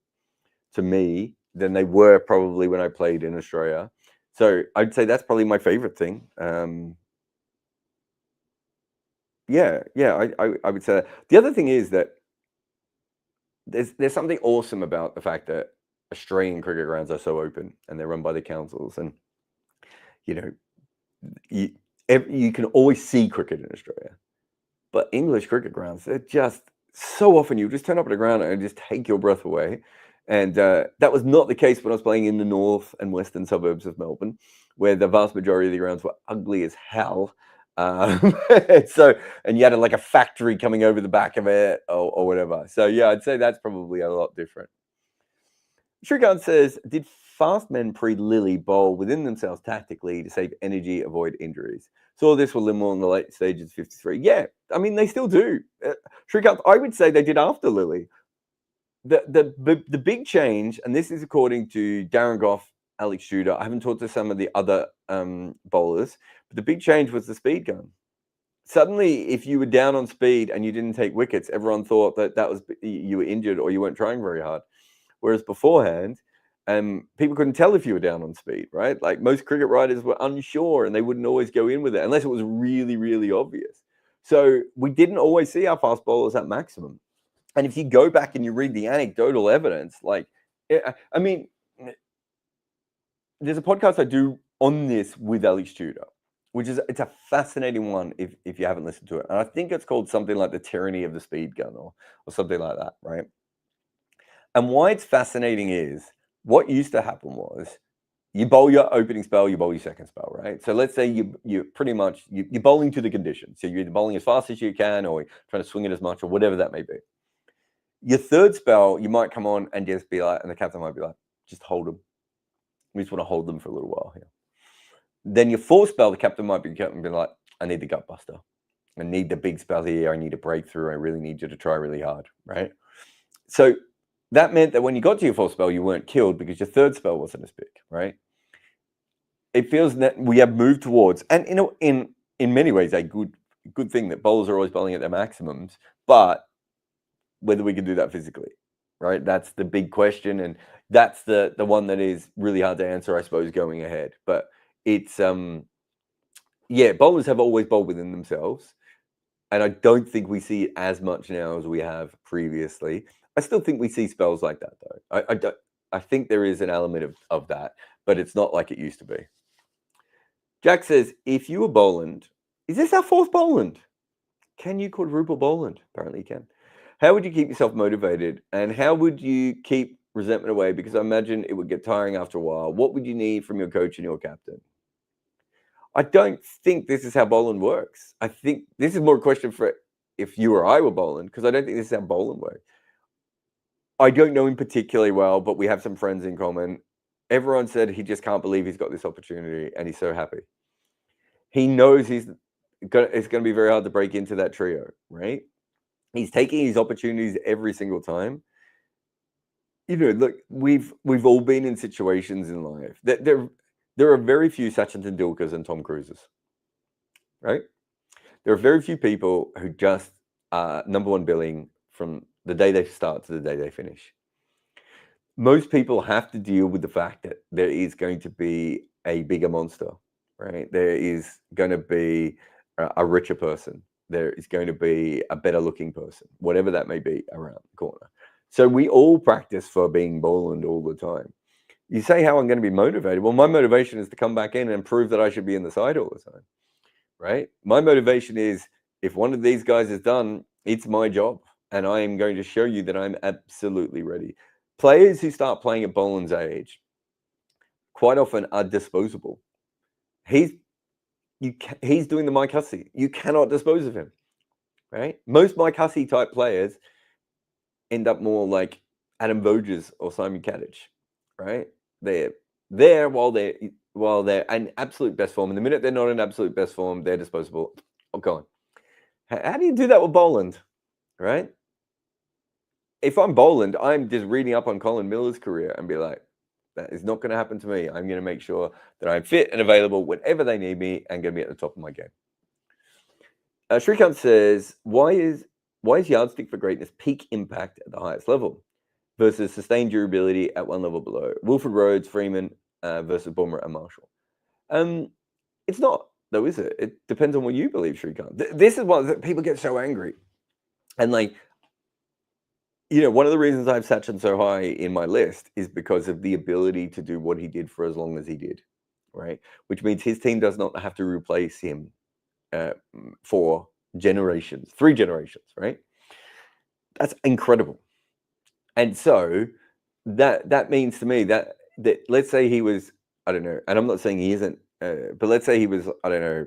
to me than they were probably when I played in Australia. So I'd say that's probably my favorite thing. Yeah, I would say that. The other thing is that there's something awesome about the fact that Australian cricket grounds are so open and they're run by the councils, and you know, you can always see cricket in Australia. But English cricket grounds, they're just so often you just turn up at a ground and just take your breath away. And that was not the case when I was playing in the north and western suburbs of Melbourne, where the vast majority of the grounds were ugly as hell. And you had like a factory coming over the back of it or whatever. So yeah, I'd say that's probably a lot different. Shrikant says, did fast men pre-Lily bowl within themselves tactically to save energy, avoid injuries? Saw this with Limwell in the late stages 53. Yeah, I mean, they still do. Shrikant, I would say they did after Lily. The big change, and this is according to Darren Goff, Alex Shooter. I haven't talked to some of the other bowlers, but the big change was the speed gun. Suddenly, if you were down on speed and you didn't take wickets, everyone thought that was you were injured or you weren't trying very hard. Whereas beforehand, people couldn't tell if you were down on speed, right? Like most cricket writers were unsure and they wouldn't always go in with it unless it was really, really obvious. So we didn't always see our fast bowlers at maximum. And if you go back and you read the anecdotal evidence, like, I mean, there's a podcast I do on this with Alex Tudor, it's a fascinating one if you haven't listened to it. And I think it's called something like The Tyranny of the Speed Gun or something like that, right? And why it's fascinating is what used to happen was you bowl your opening spell, you bowl your second spell, right? So let's say you're pretty much, you're bowling to the conditions. So you're either bowling as fast as you can or you're trying to swing it as much or whatever that may be. Your third spell, you might come on and just be like, and the captain might be like, just hold them. We just want to hold them for a little while here. Then your fourth spell, the captain might be like, I need the gut buster. I need the big spell here. I need a breakthrough. I really need you to try really hard, right? So that meant that when you got to your fourth spell, you weren't killed because your third spell wasn't as big, right? It feels that we have moved towards, and in many ways, a good thing that bowlers are always bowling at their maximums, but whether we can do that physically, right? That's the big question, and that's the one that is really hard to answer, I suppose, going ahead. But it's bowlers have always bowled within themselves, and I don't think we see it as much now as we have previously. I still think we see spells like that, though. I think there is an element of that, but it's not like it used to be. Jack says, if you were Boland, is this our fourth Boland? Can you quadruple Boland? Apparently you can. How would you keep yourself motivated, and how would you keep resentment away? Because I imagine it would get tiring after a while. What would you need from your coach and your captain? I don't think this is how Boland works. I think this is more a question for if you or I were Boland, because I don't think this is how Boland works. I don't know him particularly well, but we have some friends in common. Everyone said he just can't believe he's got this opportunity, and he's so happy. He knows it's going to be very hard to break into that trio, right? He's taking his opportunities every single time. Look, we've all been in situations in life that there are very few Sachin Tendulkars and Tom Cruises, right? There are very few people who just are number one billing from the day they start to the day they finish. Most people have to deal with the fact that there is going to be a bigger monster, right? There is going to be a richer person. There is going to be a better looking person, whatever that may be around the corner. So we all practice for being Boland all the time. You say how I'm going to be motivated. Well, my motivation is to come back in and prove that I should be in the side all the time, right? My motivation is if one of these guys is done, it's my job. And I am going to show you that I'm absolutely ready. Players who start playing at Boland's age quite often are disposable. He's doing the Mike Hussey. You cannot dispose of him, right? Most Mike Hussey type players end up more like Adam Voges or Simon Kadich, right? They're there while they're in absolute best form. And the minute they're not in absolute best form, they're disposable. Oh, gone. How do you do that with Boland, right? If I'm Boland, I'm just reading up on Colin Miller's career and be like, that is not going to happen to me. I'm going to make sure that I'm fit and available whenever they need me and going to be at the top of my game. Shrikant says, why is yardstick for greatness peak impact at the highest level versus sustained durability at one level below? Wilfred Rhodes, Freeman versus Boomer and Marshall. It's not, though, is it? It depends on what you believe, Shrikant. This is what people get so angry. And like, one of the reasons I've Sachin so high in my list is because of the ability to do what he did for as long as he did, right? Which means his team does not have to replace him for generations, 3 generations, right? That's incredible. And so that means to me that let's say he was, I don't know, and I'm not saying he isn't, but let's say he was, I don't know,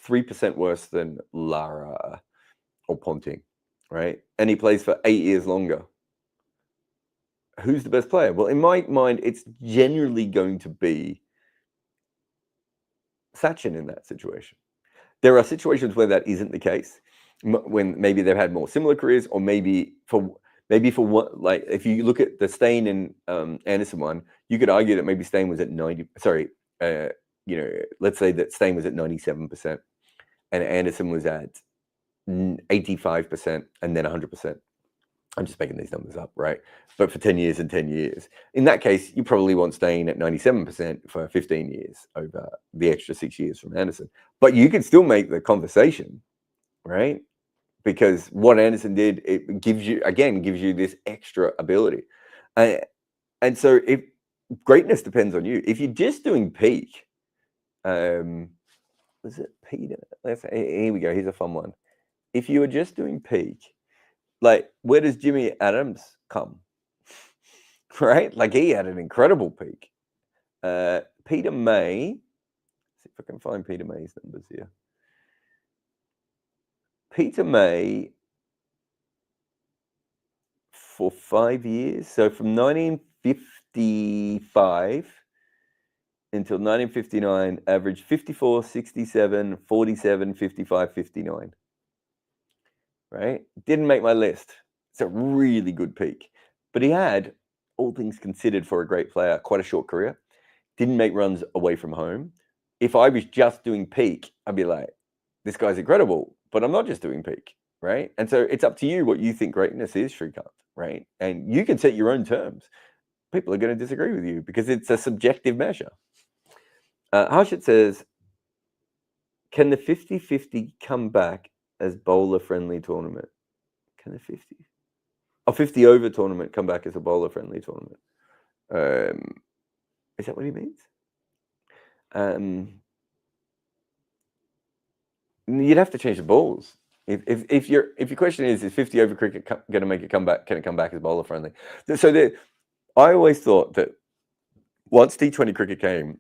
3% worse than Lara or Ponting, right? And he plays for 8 years longer. Who's the best player? Well, in my mind, it's generally going to be Sachin in that situation. There are situations where that isn't the case, when maybe they've had more similar careers, or maybe for what, like if you look at the Steyn and Anderson one, you could argue that maybe Steyn was at 90. Sorry, let's say that Steyn was at 97%, and Anderson was at 85%, and then 100%. I'm just making these numbers up, right? But for 10 years and 10 years. In that case, you probably want Steyn at 97% for 15 years over the extra 6 years from Anderson. But you can still make the conversation, right? Because what Anderson did, it gives you this extra ability. And so if greatness depends on you. If you're just doing peak, was it Peter? Here we go. Here's a fun one. If you were just doing peak, like, where does Jimmy Adams come? Right? Like, he had an incredible peak. Peter May, let's see if I can find Peter May's numbers here. Peter May, for 5 years, so from 1955 until 1959, averaged 54, 67, 47, 55, 59. Right? Didn't make my list. It's a really good peak. But he had, all things considered for a great player, quite a short career. Didn't make runs away from home. If I was just doing peak, I'd be like, this guy's incredible, but I'm not just doing peak, right? And so it's up to you what you think greatness is, Shrikant, right? And you can set your own terms. People are going to disagree with you because it's a subjective measure. Harshit says, can the 50-50 come back as bowler-friendly tournament? Can the 50 over tournament come back as a bowler-friendly tournament? Is that what he means? You'd have to change the balls. If your question is 50 over cricket going to make it come back? Can it come back as bowler-friendly? So I always thought that once T20 cricket came,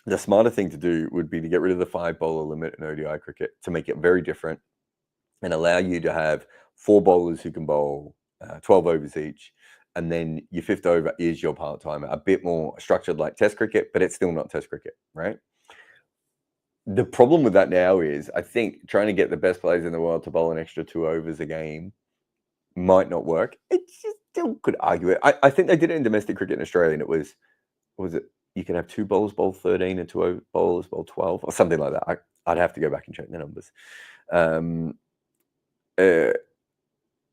the smarter thing to do would be to get rid of the 5 bowler limit in ODI cricket to make it very different and allow you to have 4 bowlers who can bowl 12 overs each. And then your 5th over is your part-timer, a bit more structured like Test cricket, but it's still not Test cricket, right? The problem with that now is, I think, trying to get the best players in the world to bowl an extra 2 overs a game might not work. It just still could argue it. I think they did it in domestic cricket in Australia, and it was it? You can have 2 bowlers bowl 13 and 2 bowlers bowl 12, or something like that. I'd have to go back and check the numbers.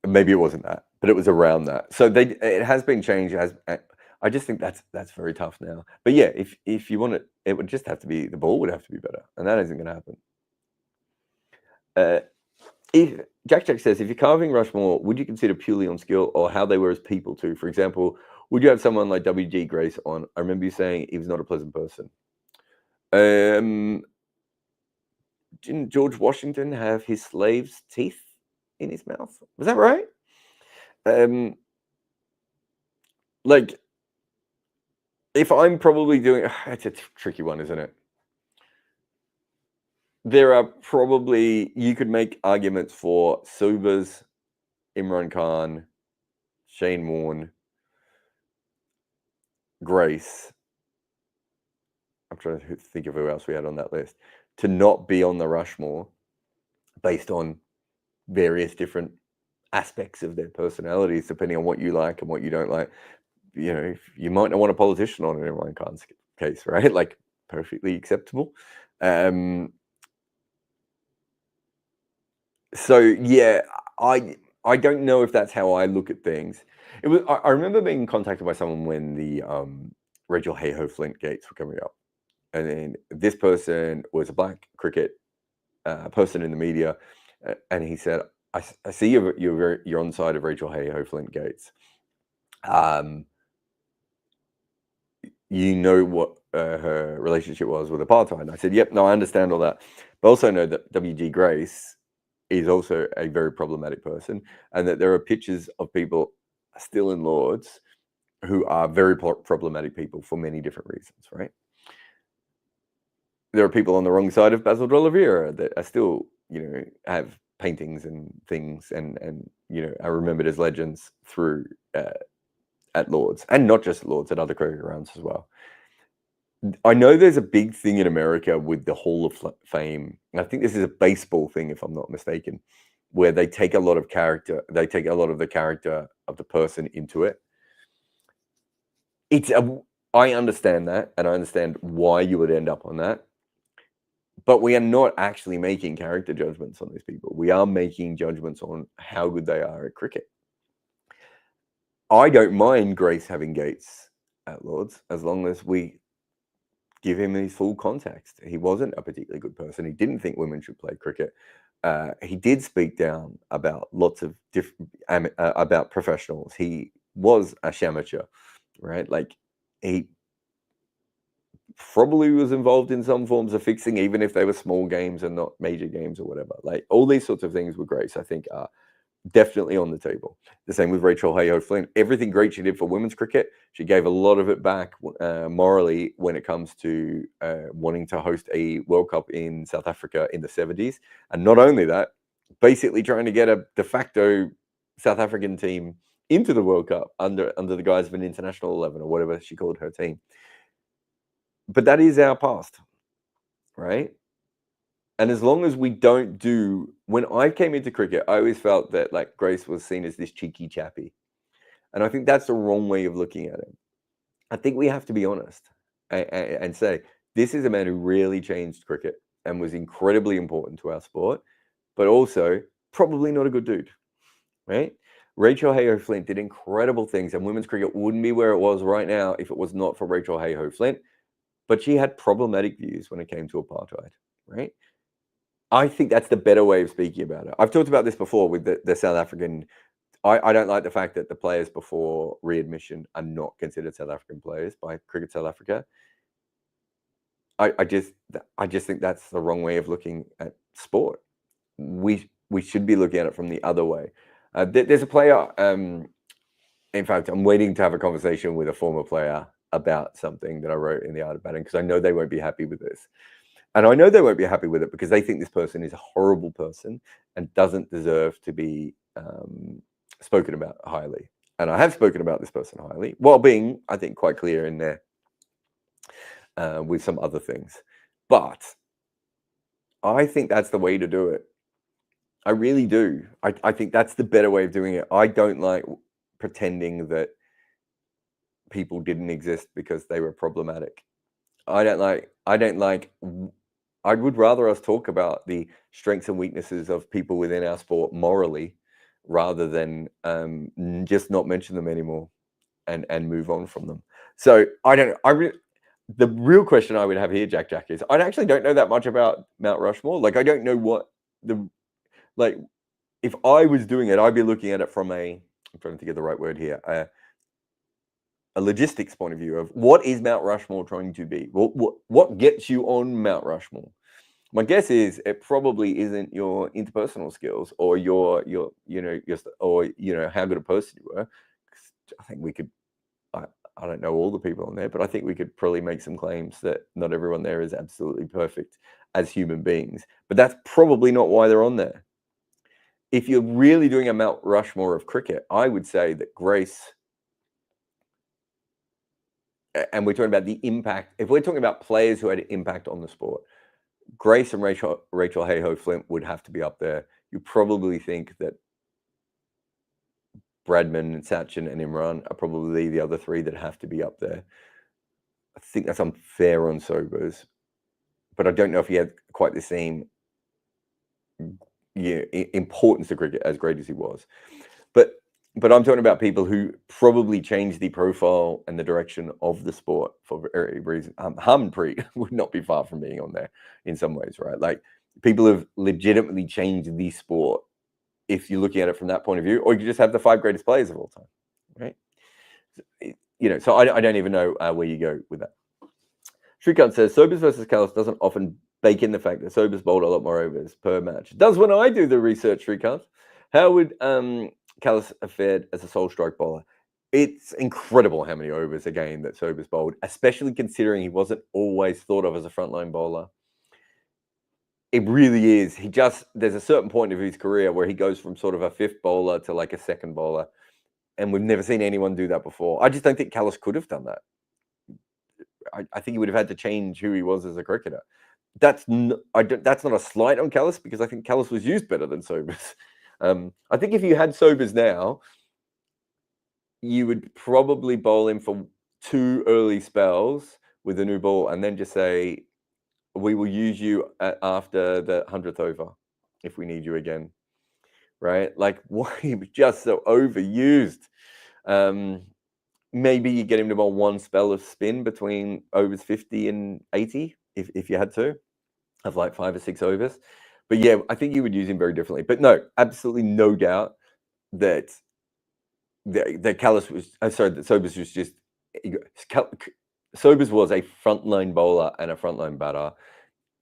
Maybe it wasn't that, but it was around that. So it has been changed. I just think that's very tough now. But yeah, if you want it would just have to be, the ball would have to be better, and that isn't going to happen. If Jack says, if you're carving Rushmore, would you consider purely on skill or how they were as people too? For example, would you have someone like W.G. Grace on? I remember you saying he was not a pleasant person. Didn't George Washington have his slave's teeth in his mouth? Was that right? Like, if I'm probably doing, it's a tricky one, isn't it? There are probably, you could make arguments for Subers, Imran Khan, Shane Warne, Grace, I'm trying to think of who else we had on that list, to not be on the Rushmore based on various different aspects of their personalities, depending on what you like and what you don't like. You know, you might not want a politician on it in Imran Khan's case, right? Like, perfectly acceptable. So yeah, I don't know if that's how I look at things. It was I remember being contacted by someone when the Rachel Hayhoe Flint gates were coming up, and then this person was a black cricket person in the media, and he said, I see you're on the side of Rachel Hayhoe Flint gates. You know what her relationship was with apartheid. And I said, yep, no, I understand all that. But also know that W.G. Grace is also a very problematic person, and that there are pictures of people still in Lords who are very problematic people for many different reasons, right? There are people on the wrong side of Basil de Oliveira that are still, you know, have paintings and things and you know, are remembered as legends through at Lords, and not just at Lords, at other cricket grounds as well. I know there's a big thing in America with the Hall of Fame. I think this is a baseball thing, if I'm not mistaken, where they take a lot of character. They take a lot of the character of the person into it. I understand that, and I understand why you would end up on that. But we are not actually making character judgments on these people. We are making judgments on how good they are at cricket. I don't mind Grace having gates at Lords as long as we give him his full context. He wasn't a particularly good person. He didn't think women should play cricket. He did speak down about lots of different about professionals. He was a shamateur, right? Like, he probably was involved in some forms of fixing, even if they were small games and not major games or whatever. Like, all these sorts of things with Grace, I think, are definitely on the table. The same with Rachel Hayhoe Flint. Everything great she did for women's cricket, she gave a lot of it back morally when it comes to wanting to host a World Cup in South Africa in the 70s. And not only that, basically trying to get a de facto South African team into the World Cup under the guise of an international 11 or whatever she called her team. But that is our past, right? And as long as we don't do, when I came into cricket, I always felt that, like, Grace was seen as this cheeky chappy. And I think that's the wrong way of looking at it. I think we have to be honest and say, this is a man who really changed cricket and was incredibly important to our sport, but also probably not a good dude, right? Rachel Hayhoe Flint did incredible things, and women's cricket wouldn't be where it was right now if it was not for Rachel Hayhoe Flint. But she had problematic views when it came to apartheid, right? I think that's the better way of speaking about it. I've talked about this before with the South African. I don't like the fact that the players before readmission are not considered South African players by Cricket South Africa. I just think that's the wrong way of looking at sport. We should be looking at it from the other way. There's a player. In fact, I'm waiting to have a conversation with a former player about something that I wrote in The Art of Batting, because I know they won't be happy with this. And I know they won't be happy with it because they think this person is a horrible person and doesn't deserve to be spoken about highly. And I have spoken about this person highly, while being, I think, quite clear in there with some other things. But I think that's the way to do it. I really do. I think that's the better way of doing it. I don't like pretending that people didn't exist because they were problematic. I would rather us talk about the strengths and weaknesses of people within our sport morally, rather than just not mention them anymore and move on from them. So the real question I would have here, Jack, is I actually don't know that much about Mount Rushmore. Like, I don't know what if I was doing it, I'd be looking at it from I'm trying to think of the right word here, a logistics point of view of what is Mount Rushmore trying to be? What gets you on Mount Rushmore? My guess is it probably isn't your interpersonal skills or your how good a person you were. I think we could. I don't know all the people on there, but I think we could probably make some claims that not everyone there is absolutely perfect as human beings. But that's probably not why they're on there. If you're really doing a Mount Rushmore of cricket, I would say that Grace and we're talking about the impact, if we're talking about players who had an impact on the sport, Grace and Rachel Hayhoe Flint would have to be up there. You probably think that Bradman and Sachin and Imran are probably the other three that have to be up there. I think that's unfair on Sobers, but I don't know if he had quite the same importance to cricket as great as he was. But I'm talking about people who probably changed the profile and the direction of the sport for very reason. Harmanpreet would not be far from being on there in some ways, right? Like, people have legitimately changed the sport if you're looking at it from that point of view, or you just have the 5 greatest players of all time, right? So I don't even know where you go with that. Shrikant says, Sobers versus Callis doesn't often bake in the fact that Sobers bowled a lot more overs per match. It does when I do the research, Shrikant. How would Callis have fared as a sole strike bowler? It's incredible how many overs a game that Sobers bowled, especially considering he wasn't always thought of as a frontline bowler. It really is. There's a certain point of his career where he goes from sort of a 5th bowler to like a 2nd bowler. And we've never seen anyone do that before. I just don't think Callis could have done that. I think he would have had to change who he was as a cricketer. That's not a slight on Callis, because I think Callis was used better than Sobers. I think if you had Sobers now, you would probably bowl him for 2 early spells with a new ball and then just say, we will use you after the 100th over if we need you again, right? Like, why he was just so overused. Maybe you get him to bowl 1 spell of spin between overs 50 and 80 if you had to, of like 5 or 6 overs. But yeah, I think you would use him very differently. But no, absolutely no doubt that Callis was, that Sobers was just, Sobers was a frontline bowler and a frontline batter.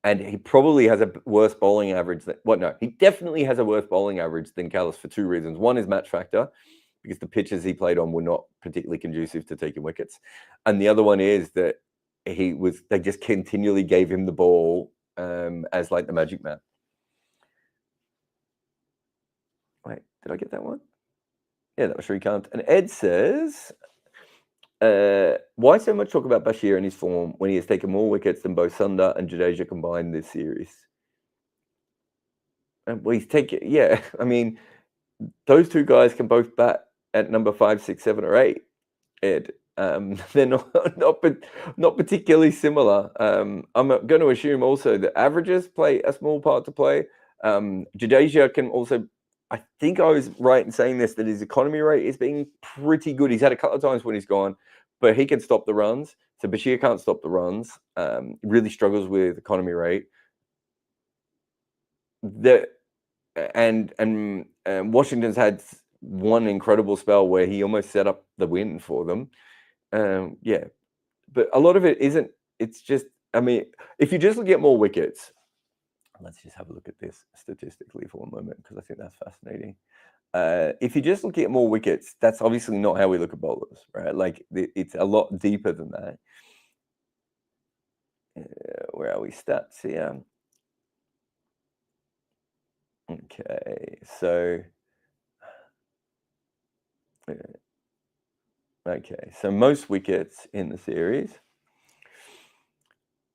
And he probably has a worse bowling average he definitely has a worse bowling average than Callis for 2 reasons. One is match factor, because the pitches he played on were not particularly conducive to taking wickets. And the other one is that they just continually gave him the ball as like the magic man. Wait, did I get that one? Yeah, that was Shrikant. And Ed says, why so much talk about Bashir and his form when he has taken more wickets than both Sundar and Jadeja combined this series? Well, he's taken, I mean, those 2 guys can both bat at number 5, 6, 7, or 8, Ed. They're not particularly similar. I'm going to assume also that averages play a small part to play. Jadeja can also, I think I was right in saying this, that his economy rate is being pretty good. He's had a couple of times when he's gone, but he can stop the runs. So Bashir can't stop the runs. Really struggles with economy rate. And Washington's had one incredible spell where he almost set up the win for them. But a lot of it isn't. It's just, I mean, if you just get more wickets, let's just have a look at this statistically for a moment, because I think that's fascinating. If you just look at more wickets, that's obviously not how we look at bowlers, right? Like, it's a lot deeper than that. Where are we? Stats here. Okay, so most wickets in the series.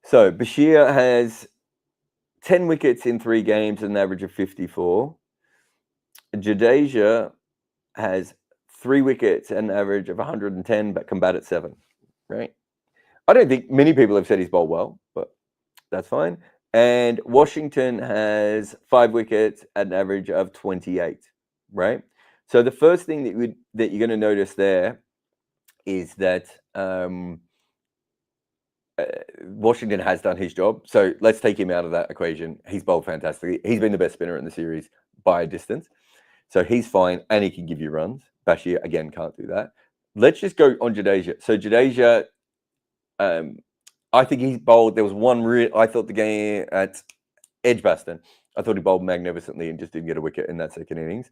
So Bashir has 10 wickets in 3 games, an average of 54. Jadeja has 3 wickets, an average of 110, but can bat at 7, right? I don't think many people have said he's bowled well, but that's fine. And Washington has 5 wickets at an average of 28, right? So the first thing that you're going to notice there is that Washington has done his job. So let's take him out of that equation. He's bowled fantastically. He's been the best spinner in the series by a distance. So he's fine, and he can give you runs. Bashir, again, can't do that. Let's just go on Jadeja. So Jadeja, I think he's bowled. There was one I thought the game at Edgbaston, I thought he bowled magnificently and just didn't get a wicket in that second innings.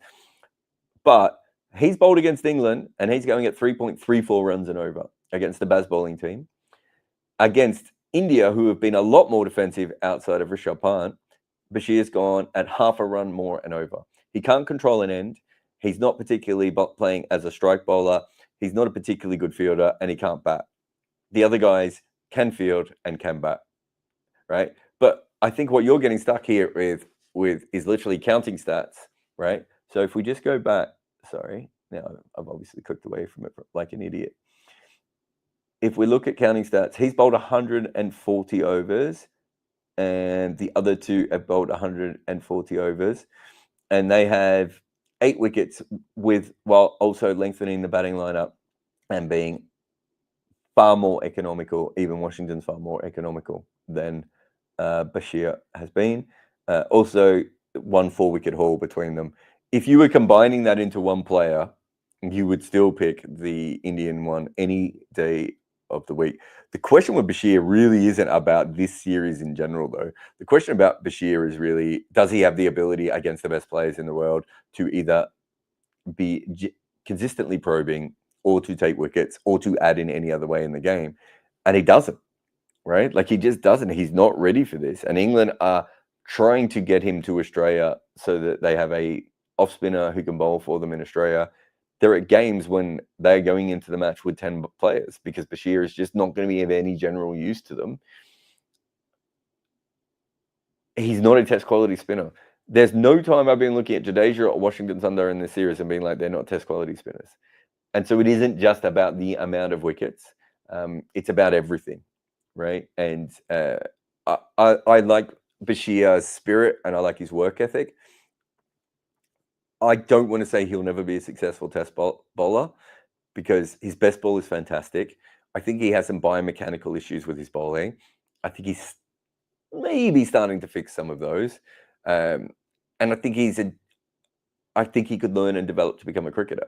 But he's bowled against England, and he's going at 3.34 runs and over against the Baz bowling team. Against India, who have been a lot more defensive outside of Rishabh Pant, Bashir's gone at half a run more and over. He can't control an end. He's not particularly playing as a strike bowler. He's not a particularly good fielder, and he can't bat. The other guys can field and can bat, right? But I think what you're getting stuck here with is literally counting stats, right? So if we just go back, sorry, now I've obviously clicked away from it like an idiot. If we look at counting stats, he's bowled 140 overs, and the other two have bowled 140 overs, and they have 8 wickets while also lengthening the batting lineup and being far more economical. Even Washington's far more economical than Bashir has been. Also, 1 4-wicket haul between them. If you were combining that into one player, you would still pick the Indian one any day of the week. The question with Bashir really isn't about this series in general, though. The question about Bashir is really, does he have the ability against the best players in the world to either be consistently probing or to take wickets or to add in any other way in the game? And he doesn't, right? Like, he just doesn't. He's not ready for this. And England are trying to get him to Australia so that they have a off spinner who can bowl for them in Australia. There are games when they're going into the match with 10 players because Bashir is just not going to be of any general use to them. He's not a test quality spinner. There's no time I've been looking at Jadeja or Washington's under in this series and being like, they're not test quality spinners. And so it isn't just about the amount of wickets. It's about everything, right? And I like Bashir's spirit and I like his work ethic. I don't want to say he'll never be a successful test bowler because his best ball is fantastic. I think he has some biomechanical issues with his bowling. I think he's maybe starting to fix some of those. And I think I think he could learn and develop to become a cricketer.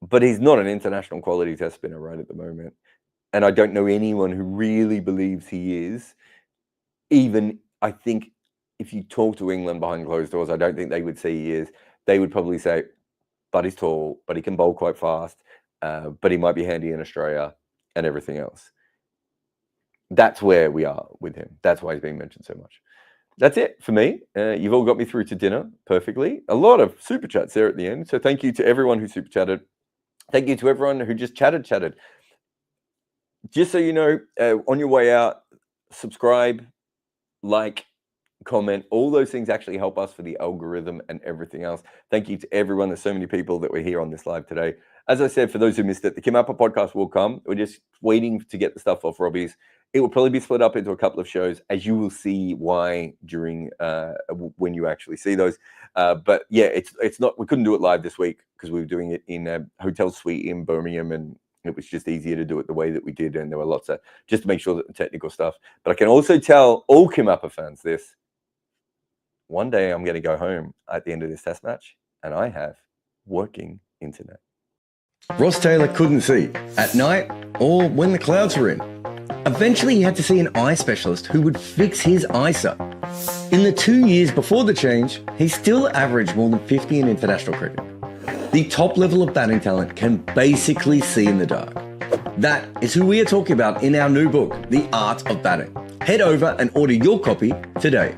But he's not an international quality test spinner right at the moment. And I don't know anyone who really believes he is. Even, I think, if you talk to England behind closed doors, I don't think they would say he is. They would probably say, but he's tall, but he can bowl quite fast, but he might be handy in Australia and everything else. That's where we are with him. That's why he's being mentioned so much. That's it for me. You've all got me through to dinner perfectly. A lot of super chats there at the end. So thank you to everyone who super chatted. Thank you to everyone who just chatted. Just so you know, on your way out, subscribe, like, comment. All those things actually help us for the algorithm and everything else. Thank you to everyone. There's so many people that were here on this live today. As I said, for those who missed it, the Kim Upper podcast will come. We're just waiting to get the stuff off Robbie's. It will probably be split up into a couple of shows, as you will see why during when you actually see those. But yeah, it's not. We couldn't do it live this week because we were doing it in a hotel suite in Birmingham, and it was just easier to do it the way that we did. And there were lots of just to make sure that the technical stuff. But I can also tell all Kim Upper fans this. One day I'm going to go home at the end of this test match, and I have working internet. Ross Taylor couldn't see at night or when the clouds were in. Eventually, he had to see an eye specialist who would fix his eyesight. In the 2 years before the change, he still averaged more than 50 in international cricket. The top level of batting talent can basically see in the dark. That is who we are talking about in our new book, The Art of Batting. Head over and order your copy today.